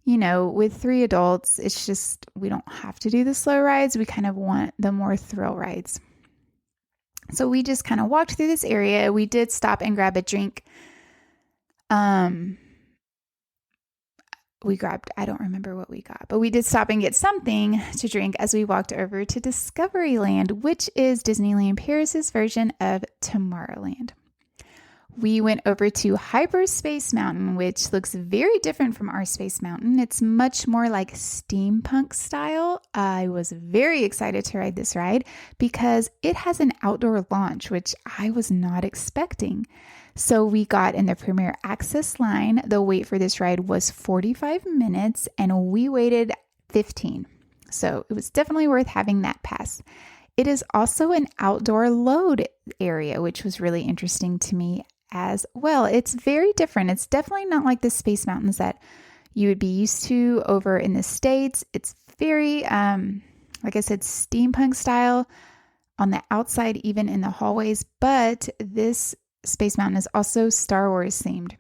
with 3 adults, it's just, we don't have to do the slow rides. We kind of want the more thrill rides. So we just kind of walked through this area. We did stop and grab a drink. I don't remember what we got, but we did stop and get something to drink as we walked over to Discoveryland, which is Disneyland Paris's version of Tomorrowland. We went over to Hyperspace Mountain, which looks very different from our Space Mountain. It's much more like steampunk style. I was very excited to ride this ride because it has an outdoor launch, which I was not expecting. So we got in the Premier Access line. The wait for this ride was 45 minutes and we waited 15. So it was definitely worth having that pass. It is also an outdoor load area, which was really interesting to me as well. It's very different. It's definitely not like the Space Mountains that you would be used to over in the States. It's very, like I said, steampunk style on the outside, even in the hallways. But this Space Mountain is also Star Wars themed.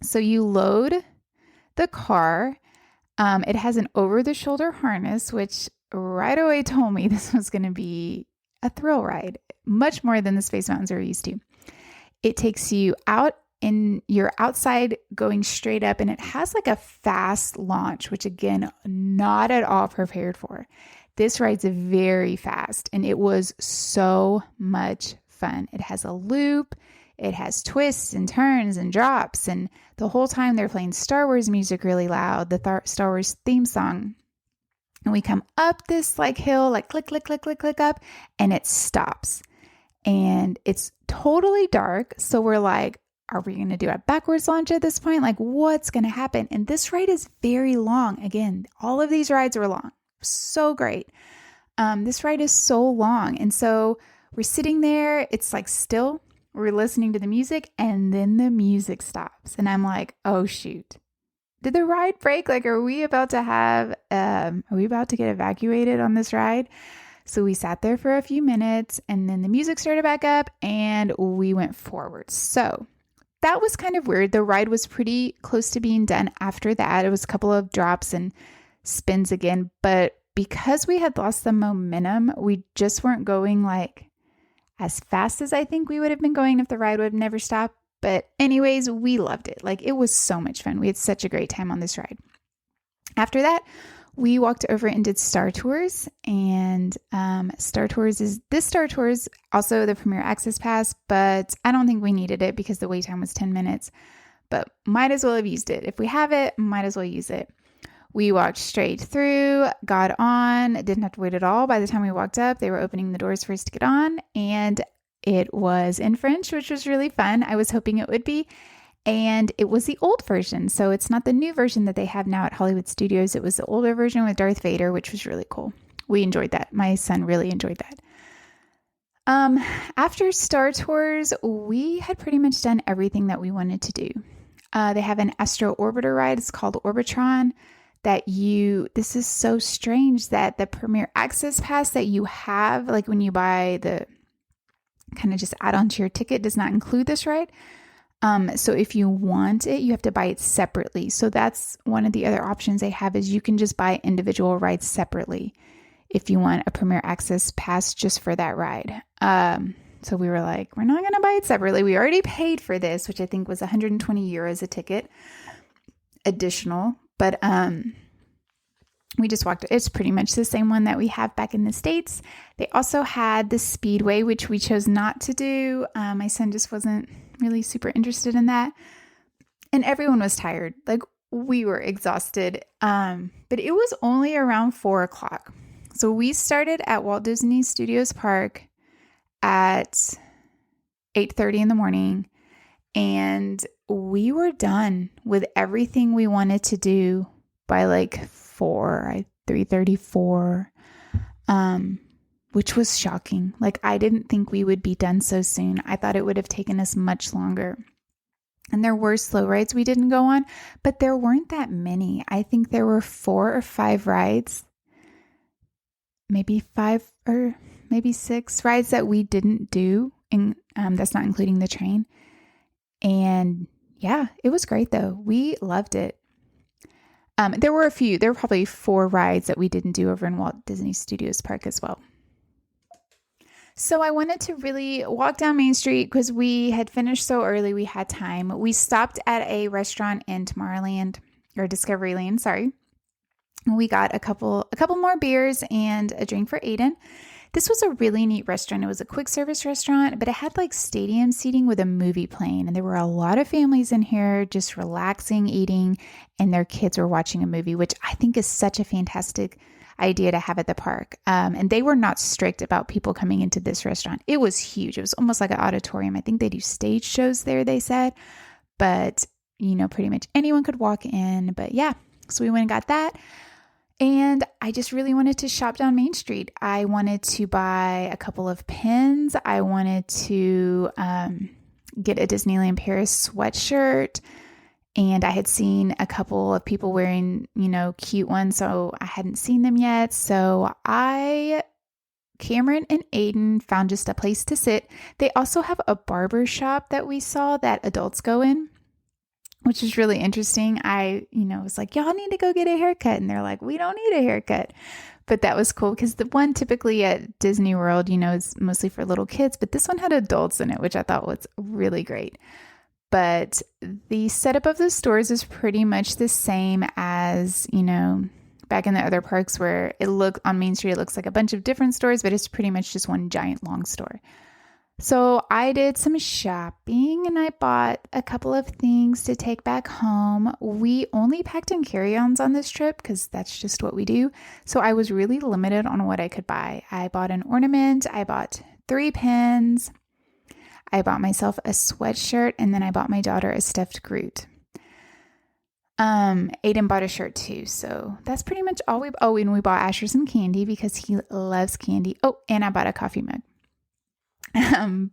So you load the car. It has an over-the-shoulder harness, which right away told me this was going to be a thrill ride, much more than the Space Mountains are used to. It takes you out and you're outside going straight up, and it has like a fast launch, which again, not at all prepared for. This ride's very fast and it was so much fun. It has a loop, it has twists and turns and drops, and the whole time they're playing Star Wars music really loud, the Star Wars theme song. And we come up this like hill, like click, click, click, click, click up, and it stops. And it's totally dark. So we're like, are we going to do a backwards launch at this point? Like, what's going to happen? And this ride is very long. Again, all of these rides are long. So great. This ride is so long. And so we're sitting there. It's like still, we're listening to the music, and then the music stops. And I'm like, oh, shoot. Did the ride break? Like, are we about to get evacuated on this ride? So we sat there for a few minutes, and then the music started back up and we went forward. So that was kind of weird. The ride was pretty close to being done after that. It was a couple of drops and spins again, but because we had lost the momentum, we just weren't going like as fast as I think we would have been going if the ride would have never stopped. But anyways, we loved it. Like, it was so much fun. We had such a great time on this ride. After that, we walked over and did Star Tours, and Star Tours is also the Premier Access Pass, but I don't think we needed it because the wait time was 10 minutes, but might as well have used it. If we have it, might as well use it. We walked straight through, got on, didn't have to wait at all. By the time we walked up, they were opening the doors for us to get on, and it was in French, which was really fun. I was hoping it would be. And it was the old version. So it's not the new version that they have now at Hollywood Studios. It was the older version with Darth Vader, which was really cool. We enjoyed that. My son really enjoyed that. After Star Tours, we had pretty much done everything that we wanted to do. They have an Astro Orbiter ride. It's called Orbitron. This is so strange that the Premier Access Pass that you have, like when you buy the kind of just add on to your ticket, does not include this ride. So if you want it, you have to buy it separately. So that's one of the other options they have, is you can just buy individual rides separately if you want a Premier Access Pass just for that ride. So we were like, we're not going to buy it separately. We already paid for this, which I think was 120 euros a ticket additional. But we just walked. It's pretty much the same one that we have back in the States. They also had the Speedway, which we chose not to do. My son just wasn't really super interested in that. And everyone was tired. Like, we were exhausted. But it was only around 4:00. So we started at Walt Disney Studios Park at 8:30 in the morning. And we were done with everything we wanted to do by like 3:34, which was shocking. Like, I didn't think we would be done so soon. I thought it would have taken us much longer. And there were slow rides we didn't go on, but there weren't that many. I think there were 4 or 5 rides, maybe 5 or maybe 6 rides that we didn't do. And that's not including the train. And yeah, it was great though. We loved it. There were probably 4 rides that we didn't do over in Walt Disney Studios Park as well. So I wanted to really walk down Main Street because we had finished so early. We had time. We stopped at a restaurant in Tomorrowland or Discoveryland, sorry. We got a couple more beers and a drink for Aiden. This was a really neat restaurant. It was a quick service restaurant, but it had like stadium seating with a movie playing. And there were a lot of families in here just relaxing, eating, and their kids were watching a movie, which I think is such a fantastic idea to have at the park. And they were not strict about people coming into this restaurant. It was huge. It was almost like an auditorium. I think they do stage shows there, they said. But, pretty much anyone could walk in. But yeah, so we went and got that. And I just really wanted to shop down Main Street. I wanted to buy a couple of pins. I wanted to get a Disneyland Paris sweatshirt. And I had seen a couple of people wearing, cute ones. So I hadn't seen them yet. So Cameron and Aiden found just a place to sit. They also have a barber shop that we saw that adults go in, which is really interesting. I, was like, y'all need to go get a haircut. And they're like, we don't need a haircut. But that was cool because the one typically at Disney World, is mostly for little kids. But this one had adults in it, which I thought was really great. But the setup of the stores is pretty much the same as, back in the other parks where on Main Street, it looks like a bunch of different stores, but it's pretty much just one giant long store. So I did some shopping and I bought a couple of things to take back home. We only packed in carry-ons on this trip because that's just what we do. So I was really limited on what I could buy. I bought an ornament. I bought 3 pins. I bought myself a sweatshirt and then I bought my daughter a stuffed Groot. Aiden bought a shirt too. So that's pretty much all and we bought Asher some candy because he loves candy. Oh, and I bought a coffee mug.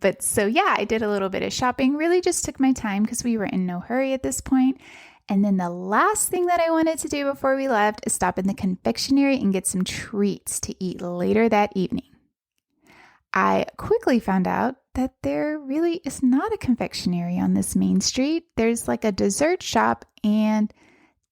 But so yeah, I did a little bit of shopping, really just took my time because we were in no hurry at this point. And then the last thing that I wanted to do before we left is stop in the confectionery and get some treats to eat later that evening. I quickly found out that there really is not a confectionery on this Main Street. There's like a dessert shop and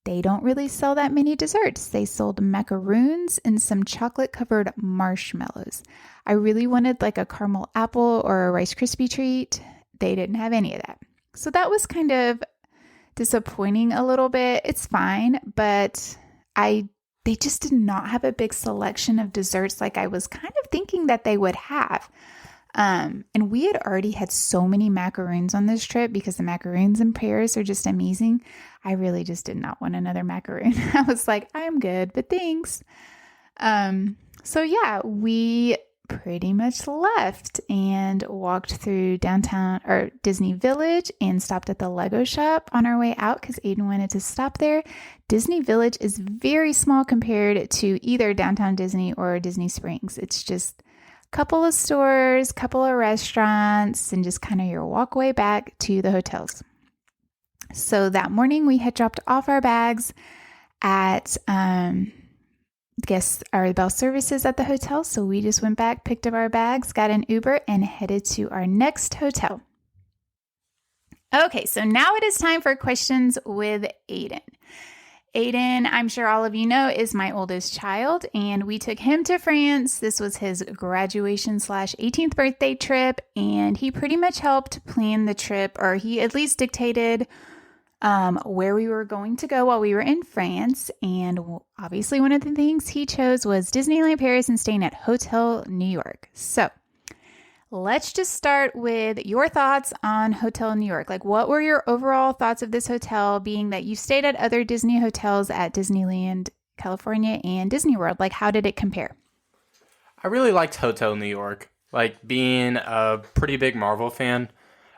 they don't really sell that many desserts. They sold macaroons and some chocolate covered marshmallows. I really wanted like a caramel apple or a Rice Krispie treat. They didn't have any of that. So that was kind of disappointing a little bit. It's fine, but they just did not have a big selection of desserts like I was kind of thinking that they would have. And we had already had so many macaroons on this trip because the macaroons in Paris are just amazing. I really just did not want another macaroon. I was like, I'm good, but thanks. So yeah, we pretty much left and walked through downtown or Disney Village and stopped at the Lego shop on our way out because Aiden wanted to stop there. Disney Village is very small compared to either downtown Disney or Disney Springs. It's just a couple of stores, couple of restaurants, and just kind of your walkway back to the hotels. So that morning we had dropped off our bags at our bell services at the hotel. So we just went back, picked up our bags, got an Uber, and headed to our next hotel. Okay, so now it is time for questions with Aiden. Aiden, I'm sure all of you know, is my oldest child, and we took him to France. This was his graduation / 18th birthday trip, and he pretty much helped plan the trip, or he at least dictated where we were going to go while we were in France. And obviously one of the things he chose was Disneyland Paris and staying at Hotel New York. So let's just start with your thoughts on Hotel New York. Like, what were your overall thoughts of this hotel, being that you stayed at other Disney hotels at Disneyland, California, and Disney World? Like, how did it compare? I really liked Hotel New York. Like, being a pretty big Marvel fan,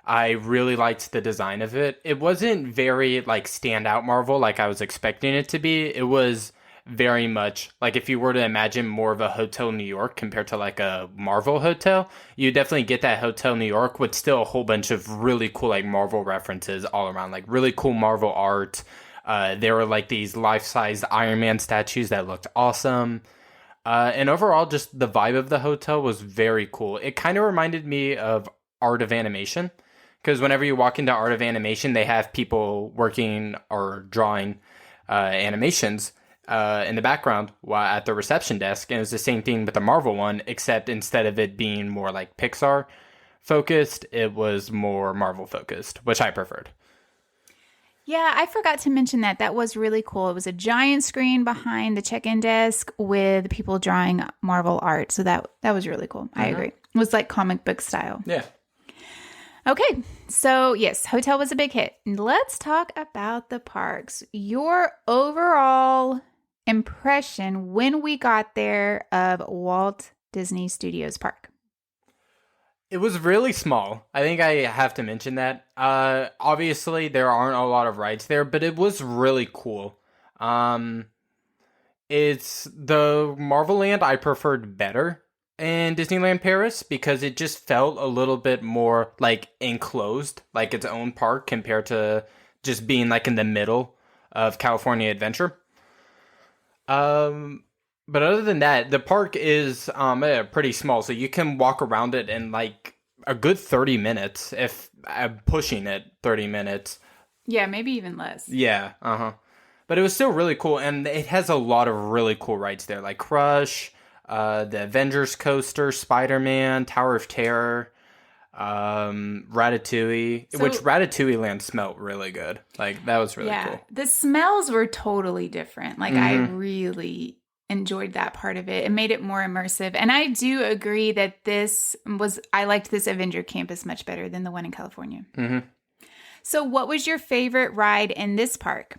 I really liked the design of it. It wasn't very, standout Marvel like I was expecting it to be. It was very much, if you were to imagine more of a Hotel New York compared to, a Marvel hotel, you definitely get that Hotel New York with still a whole bunch of really cool, Marvel references all around. Really cool Marvel art. There were, these life-sized Iron Man statues that looked awesome. And overall, just the vibe of the hotel was very cool. It kind of reminded me of Art of Animation. Because whenever you walk into Art of Animation, they have people working or drawing animations. in the background while at the reception desk, and it was the same thing with the Marvel one, except instead of it being more like Pixar focused, it was more Marvel focused, which I preferred. Yeah, I forgot to mention that. That was really cool. It was a giant screen behind the check-in desk with people drawing Marvel art. So that was really cool. I agree. It was like comic book style. Yeah. Okay, so yes, hotel was a big hit. Let's talk about the parks. Your overall impression when we got there of Walt Disney Studios Park. It was really small. I think I have to mention that. Obviously, there aren't a lot of rides there, but it was really cool. It's the Marvel Land I preferred better in Disneyland Paris because it just felt a little bit more like enclosed, like its own park compared to just being like in the middle of California Adventure. But other than that, the park is pretty small, so you can walk around it in like a good 30 minutes if I'm pushing it 30 minutes. Yeah, maybe even less. Yeah, But it was still really cool, and it has a lot of really cool rides there, like Crush, the Avengers Coaster, Spider-Man, Tower of Terror, Ratatouille, which Ratatouille Land smelled really good. Like, that was really cool. The smells were totally different. Like, I really enjoyed that part of it. It made it more immersive. And I do agree that I liked this Avenger Campus much better than the one in California. So what was your favorite ride in this park?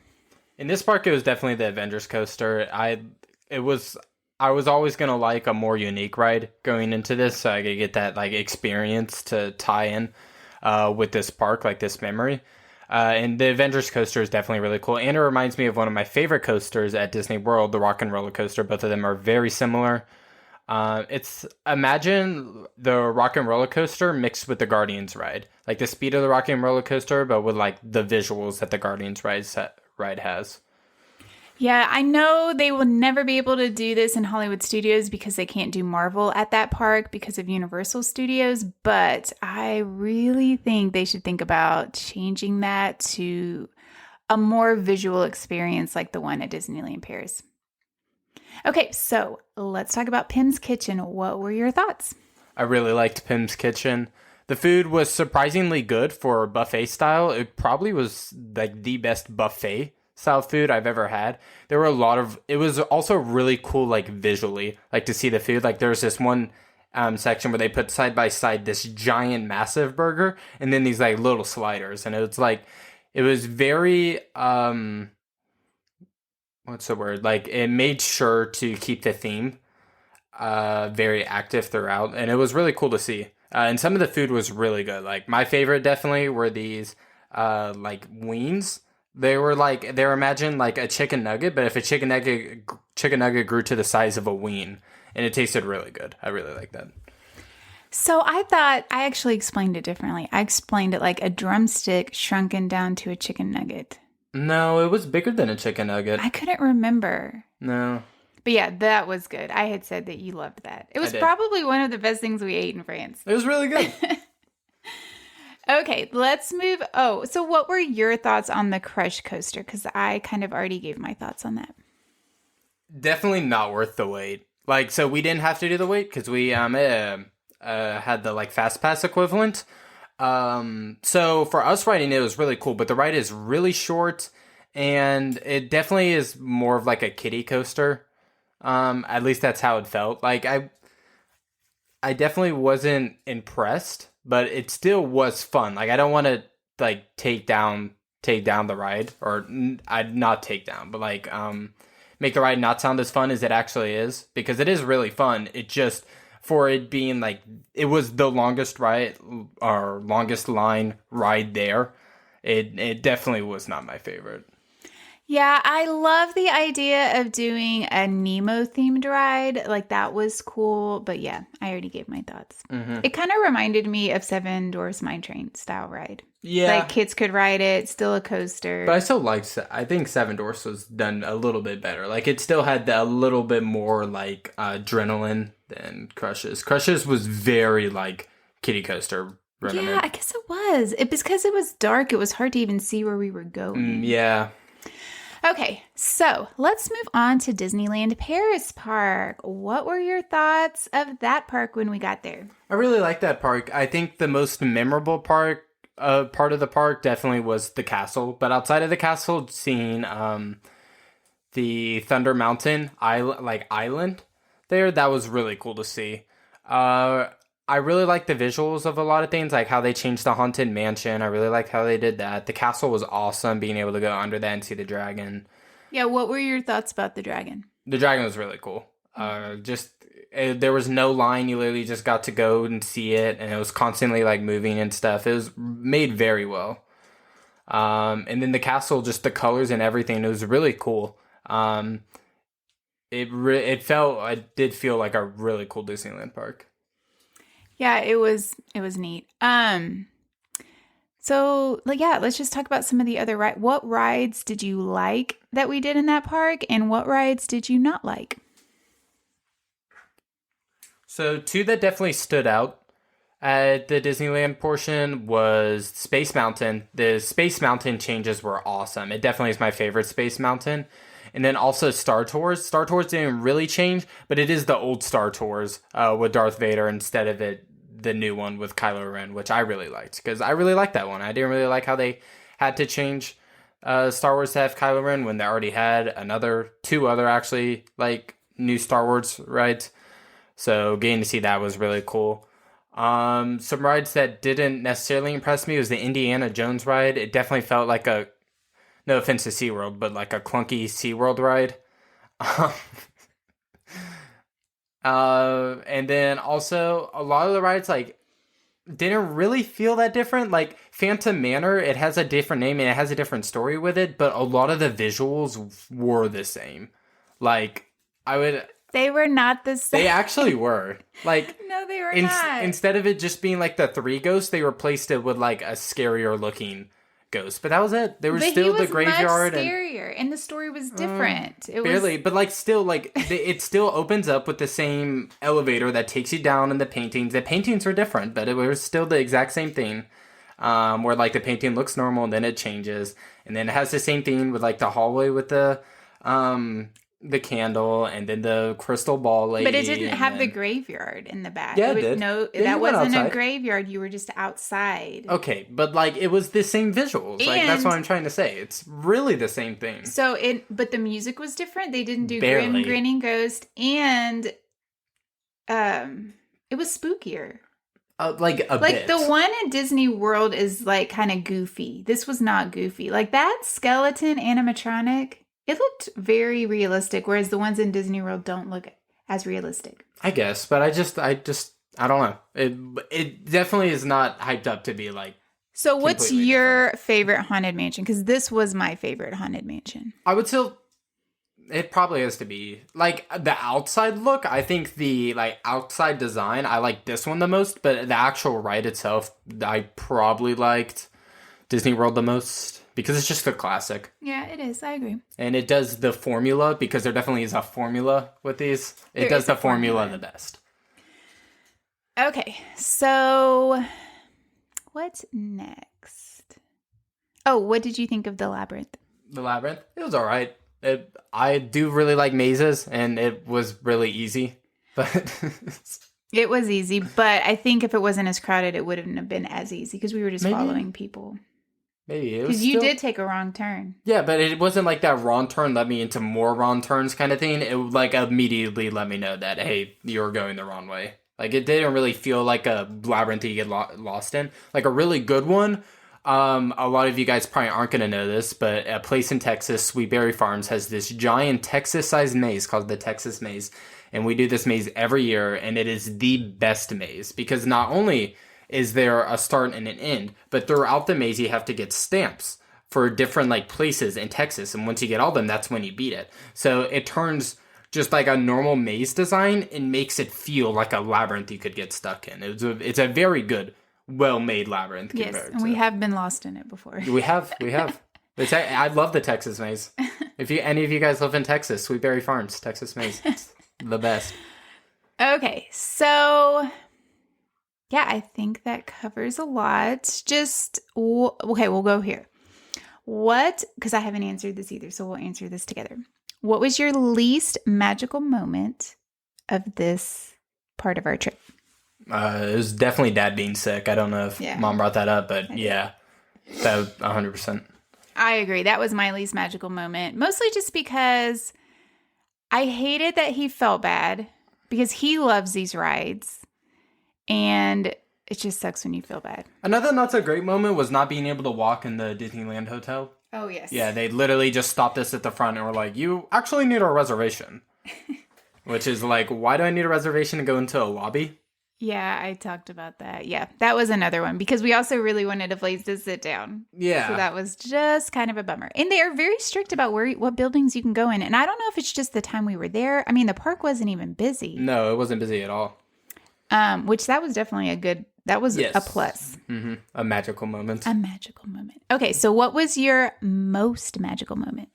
In this park, it was definitely the Avengers Coaster. I was always gonna like a more unique ride going into this, so I could get that like experience to tie in with this park, like this memory. And the Avengers Coaster is definitely really cool, and it reminds me of one of my favorite coasters at Disney World, the Rock and Roller Coaster. Both of them are very similar. Imagine the Rock and Roller Coaster mixed with the Guardians ride, like the speed of the Rock and Roller Coaster, but with like the visuals that the Guardians ride has. Yeah, I know they will never be able to do this in Hollywood Studios because they can't do Marvel at that park because of Universal Studios, but I really think they should think about changing that to a more visual experience like the one at Disneyland Paris. Okay, so let's talk about Pim's Kitchen. What were your thoughts? I really liked Pim's Kitchen. The food was surprisingly good for buffet style. It probably was like the best buffet style food I've ever had. There were it was also really cool, like visually, like to see the food. Like there was this one section where they put side by side this giant massive burger and then these like little sliders. And it was very, what's the word? Like it made sure to keep the theme very active throughout. And it was really cool to see. And some of the food was really good. Like my favorite definitely were these like wings. They were imagined like a chicken nugget, but if a chicken nugget grew to the size of a wing, and it tasted really good. I really like that. So I thought I actually explained it differently. I explained it like a drumstick shrunken down to a chicken nugget. No, it was bigger than a chicken nugget. I couldn't remember. No. But yeah, that was good. I had said that you loved that. It was probably one of the best things we ate in France. It was really good. Okay, let's move. Oh, so what were your thoughts on the Crush coaster? Because I kind of already gave my thoughts on that. Definitely not worth the wait. Like, so we didn't have to do the wait because we had the like fast pass equivalent. So for us riding it was really cool, but the ride is really short, and it definitely is more of like a kiddie coaster. At least that's how it felt. Like I definitely wasn't impressed, but it still was fun. Like I don't want to like take down the ride, or I'd not take down, but like make the ride not sound as fun as it actually is, because it is really fun. It just, for it being like it was the longest ride or longest line ride there, it definitely was not my favorite. Yeah, I love the idea of doing a Nemo themed ride. Like that was cool. But yeah, I already gave my thoughts. Mm-hmm. It kind of reminded me of Seven Dwarfs Mine Train style ride. Yeah. Like kids could ride it, still a coaster. But I still I think Seven Dwarfs was done a little bit better. Like it still had a little bit more like adrenaline than Crush's. Crush's was very like kiddie coaster. Yeah, I guess it was. Because it was dark, it was hard to even see where we were going. Yeah. Okay, so let's move on to Disneyland Paris Park. What were your thoughts of that park when we got there? I really like that park. I think the most memorable part of the park definitely was the castle. But outside of the castle, seeing the Thunder Mountain island there, that was really cool to see. I really like the visuals of a lot of things, like how they changed the Haunted Mansion. I really like how they did that. The castle was awesome, being able to go under that and see the dragon. Yeah, what were your thoughts about the dragon? The dragon was really cool. There was no line. You literally just got to go and see it, and it was constantly like moving and stuff. It was made very well. And then the castle, just the colors and everything, it was really cool. It did feel like a really cool Disneyland park. Yeah, it was neat. So let's just talk about some of the other rides. What rides did you like that we did in that park, and what rides did you not like? So two that definitely stood out at the Disneyland portion was Space Mountain. The Space Mountain changes were awesome. It definitely is my favorite Space Mountain. And then also Star Tours. Star Tours didn't really change, but it is the old Star Tours with Darth Vader instead of the new one with Kylo Ren, which I really liked because I really liked that one. I didn't really like how they had to change Star Wars to have Kylo Ren when they already had two other actually like new Star Wars rides. So getting to see that was really cool. Some rides that didn't necessarily impress me was the Indiana Jones ride. It definitely felt like no offense to SeaWorld, but like a clunky SeaWorld ride. And then also a lot of the rides like didn't really feel that different. Like Phantom Manor, it has a different name and it has a different story with it, but a lot of the visuals were the same. Like They were not the same. They actually were. Like no, they were not. Instead of it just being like the three ghosts, they replaced it with like a scarier looking ghost. But that was it. There was still the graveyard. Much scarier, and the story was different. It barely, but like still, like it still opens up with the same elevator that takes you down in the paintings. The paintings were different, but it was still the exact same thing. Where like the painting looks normal and then it changes, and then it has the same thing with like the hallway with the candle and then the crystal ball lady. But it didn't have the graveyard in the back. Yeah, it did. No, yeah, that wasn't a graveyard. You were just outside. Okay, but like it was the same visuals. Like that's what I'm trying to say. It's really the same thing. But the music was different. They didn't do Barely. Grinning Ghost, and it was spookier. Like bit. The one in Disney World is like kind of goofy. This was not goofy. Like that skeleton animatronic. It looked very realistic, whereas the ones in Disney World don't look as realistic. I guess, but I don't know. It definitely is not hyped up to be like. So what's your favorite Haunted Mansion? Because this was my favorite Haunted Mansion. I would still. It probably has to be like the outside look. I think the like outside design. I like this one the most, but the actual ride itself, I probably liked Disney World the most. Because it's just a classic. Yeah, it is. I agree. And it does the formula, because there definitely is a formula with these. It does the formula the best. Okay, so what's next? Oh, what did you think of the Labyrinth? The Labyrinth? It was all right. I do really like mazes, and it was really easy. But it was easy, but I think if it wasn't as crowded, it wouldn't have been as easy, because we were just following people. Maybe because you did take a wrong turn. Yeah, but it wasn't like that wrong turn led me into more wrong turns kind of thing. It like immediately let me know that, hey, you're going the wrong way. Like it didn't really feel like a labyrinth that you get lost in. Like a really good one. A lot of you guys probably aren't going to know this, but a place in Texas, Sweetberry Farms, has this giant Texas-sized maze called the Texas Maze. And we do this maze every year, and it is the best maze because not only is there a start and an end, but throughout the maze you have to get stamps for different like places in Texas, and once you get all them, that's when you beat it. So it turns just like a normal maze design and makes it feel like a labyrinth you could get stuck in. It's a very good, well-made labyrinth. Yes, and we have been lost in it before. We have. I love the Texas Maze. If any of you guys live in Texas, Sweetberry Farms, Texas Maze, it's the best. Okay, so yeah, I think that covers a lot. Okay, we'll go here. Because I haven't answered this either, so we'll answer this together. What was your least magical moment of this part of our trip? It was definitely Dad being sick. I don't know if Mom brought that up, but yeah, that was 100%. I agree. That was my least magical moment, mostly just because I hated that he felt bad because he loves these rides, and it just sucks when you feel bad. Another not so great moment was not being able to walk in the Disneyland hotel. Oh, yes. Yeah, they literally just stopped us at the front and were like, you actually need a reservation. Which is like, why do I need a reservation to go into a lobby? Yeah, I talked about that. Yeah, that was another one because we also really wanted a place to sit down. Yeah. So that was just kind of a bummer. And they are very strict about what buildings you can go in. And I don't know if it's just the time we were there. I mean, the park wasn't even busy. No, it wasn't busy at all. Which that was definitely a plus. Mm-hmm. A magical moment. A magical moment. Okay, so what was your most magical moment?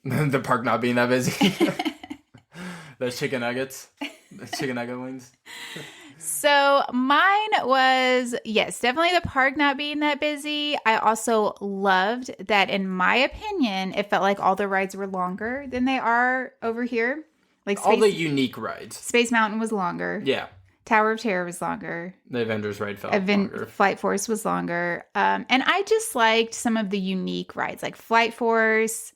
The park not being that busy. Those chicken nuggets. The chicken nugget wings. So mine was, yes, definitely the park not being that busy. I also loved that, in my opinion, it felt like all the rides were longer than they are over here. Like all the unique rides. Space Mountain was longer. Yeah. Tower of Terror was longer. The Avengers ride felt longer. Flight Force was longer. And I just liked some of the unique rides, like Flight Force,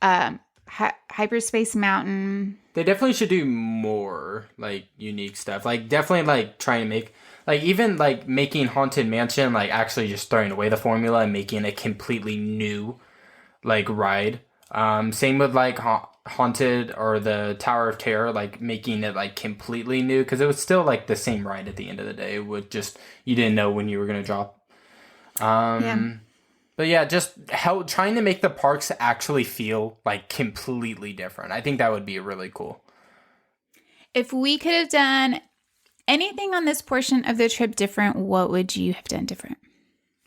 Hyperspace Mountain. They definitely should do more, like, unique stuff. Like, definitely, like, trying to make, like, even, like, making Haunted Mansion, like, actually just throwing away the formula and making a completely new, like, ride. Same with, like, Haunted or the Tower of Terror, like, making it, like, completely new. Because it was still, like, the same ride at the end of the day. It would just, you didn't know when you were going to drop. Yeah. But yeah, just trying to make the parks actually feel like completely different. I think that would be really cool. If we could have done anything on this portion of the trip different, what would you have done different?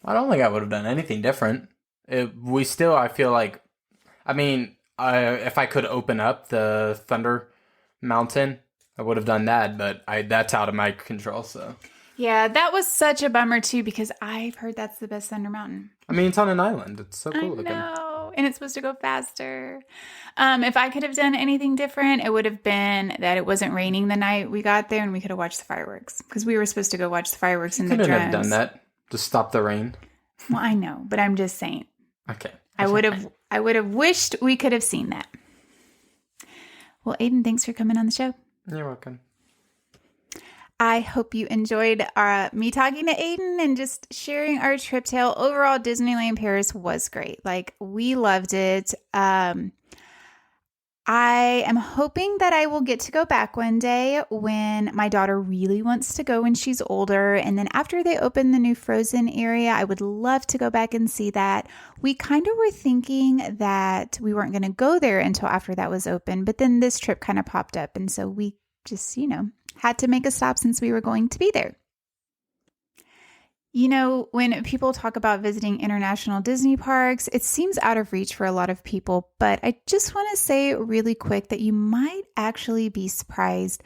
I don't think I would have done anything different. I feel like, I mean, if I could open up the Thunder Mountain, I would have done that, but that's out of my control, so. Yeah, that was such a bummer too because I've heard that's the best Thunder Mountain. I mean, it's on an island. It's so cool looking. I know, and it's supposed to go faster. If I could have done anything different, it would have been that it wasn't raining the night we got there and we could have watched the fireworks because we were supposed to go watch the fireworks in the drones. Couldn't have done that to stop the rain. Well, I know, but I'm just saying. Okay. I would have wished we could have seen that. Well, Aiden, thanks for coming on the show. You're welcome. I hope you enjoyed me talking to Aiden and just sharing our trip tale. Overall, Disneyland Paris was great. Like, we loved it. I am hoping that I will get to go back one day when my daughter really wants to go when she's older. And then after they open the new Frozen area, I would love to go back and see that. We kind of were thinking that we weren't going to go there until after that was open. But then this trip kind of popped up. And so we just, had to make a stop since we were going to be there. When people talk about visiting international Disney parks, it seems out of reach for a lot of people, but I just want to say really quick that you might actually be surprised.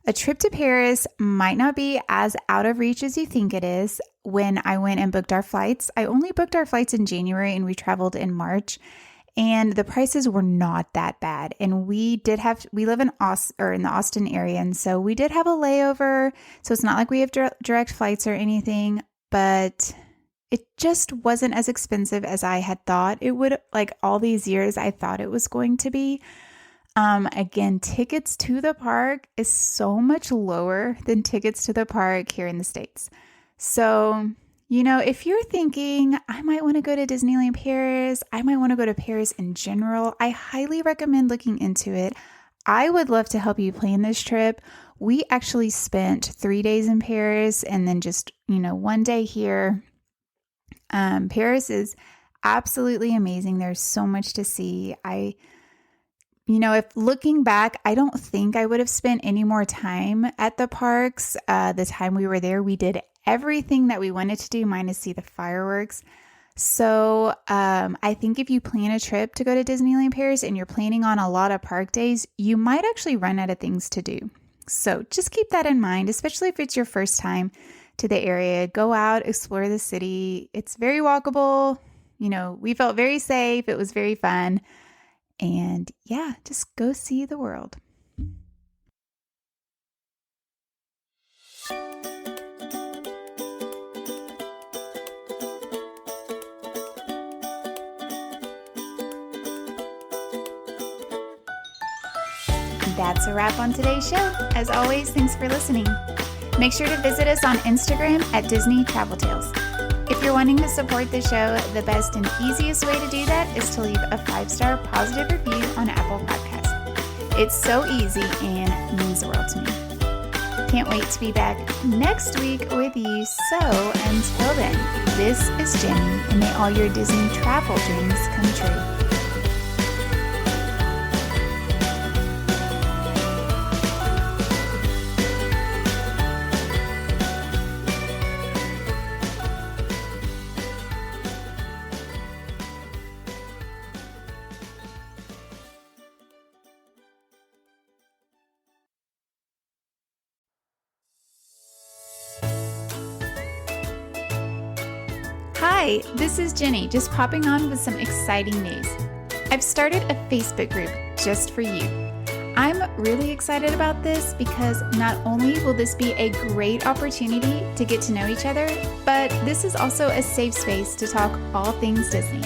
A trip to Paris might not be as out of reach as you think it is. When I went and booked our flights, I only booked our flights in January and we traveled in March. And the prices were not that bad. And we live in in the Austin area. And so we did have a layover. So it's not like we have direct flights or anything, but it just wasn't as expensive as I had thought it would. Like all these years, I thought it was going to be. Again, tickets to the park is so much lower than tickets to the park here in the States. So if you're thinking, I might want to go to Disneyland Paris, I might want to go to Paris in general, I highly recommend looking into it. I would love to help you plan this trip. We actually spent 3 days in Paris and then just, 1 day here. Paris is absolutely amazing. There's so much to see. If looking back, I don't think I would have spent any more time at the parks. The time we were there, we did everything that we wanted to do, minus see the fireworks. So I think if you plan a trip to go to Disneyland Paris and you're planning on a lot of park days, you might actually run out of things to do. So just keep that in mind, especially if it's your first time to the area. Go out, explore the city. It's very walkable. We felt very safe. It was very fun. And yeah, just go see the world. That's a wrap on today's show. As always, thanks for listening. Make sure to visit us on Instagram at Disney Travel Tales. If you're wanting to support the show, the best and easiest way to do that is to leave a 5-star positive review on Apple Podcasts. It's so easy and means the world to me. Can't wait to be back next week with you. So until then, this is Jenny, and may all your Disney travel dreams come true. Hi, this is Jenny, just popping on with some exciting news. I've started a Facebook group just for you. I'm really excited about this because not only will this be a great opportunity to get to know each other, but this is also a safe space to talk all things Disney.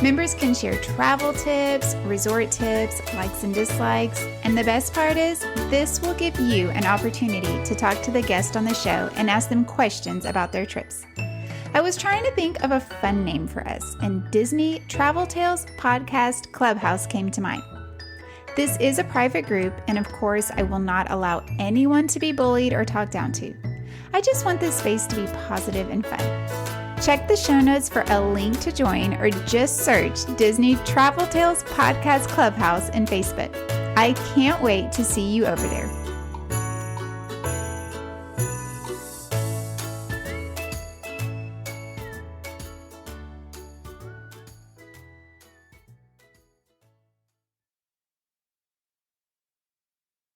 Members can share travel tips, resort tips, likes and dislikes, and the best part is this will give you an opportunity to talk to the guest on the show and ask them questions about their trips. I was trying to think of a fun name for us, and Disney Travel Tales Podcast Clubhouse came to mind. This is a private group, and of course, I will not allow anyone to be bullied or talked down to. I just want this space to be positive and fun. Check the show notes for a link to join, or just search Disney Travel Tales Podcast Clubhouse in Facebook. I can't wait to see you over there.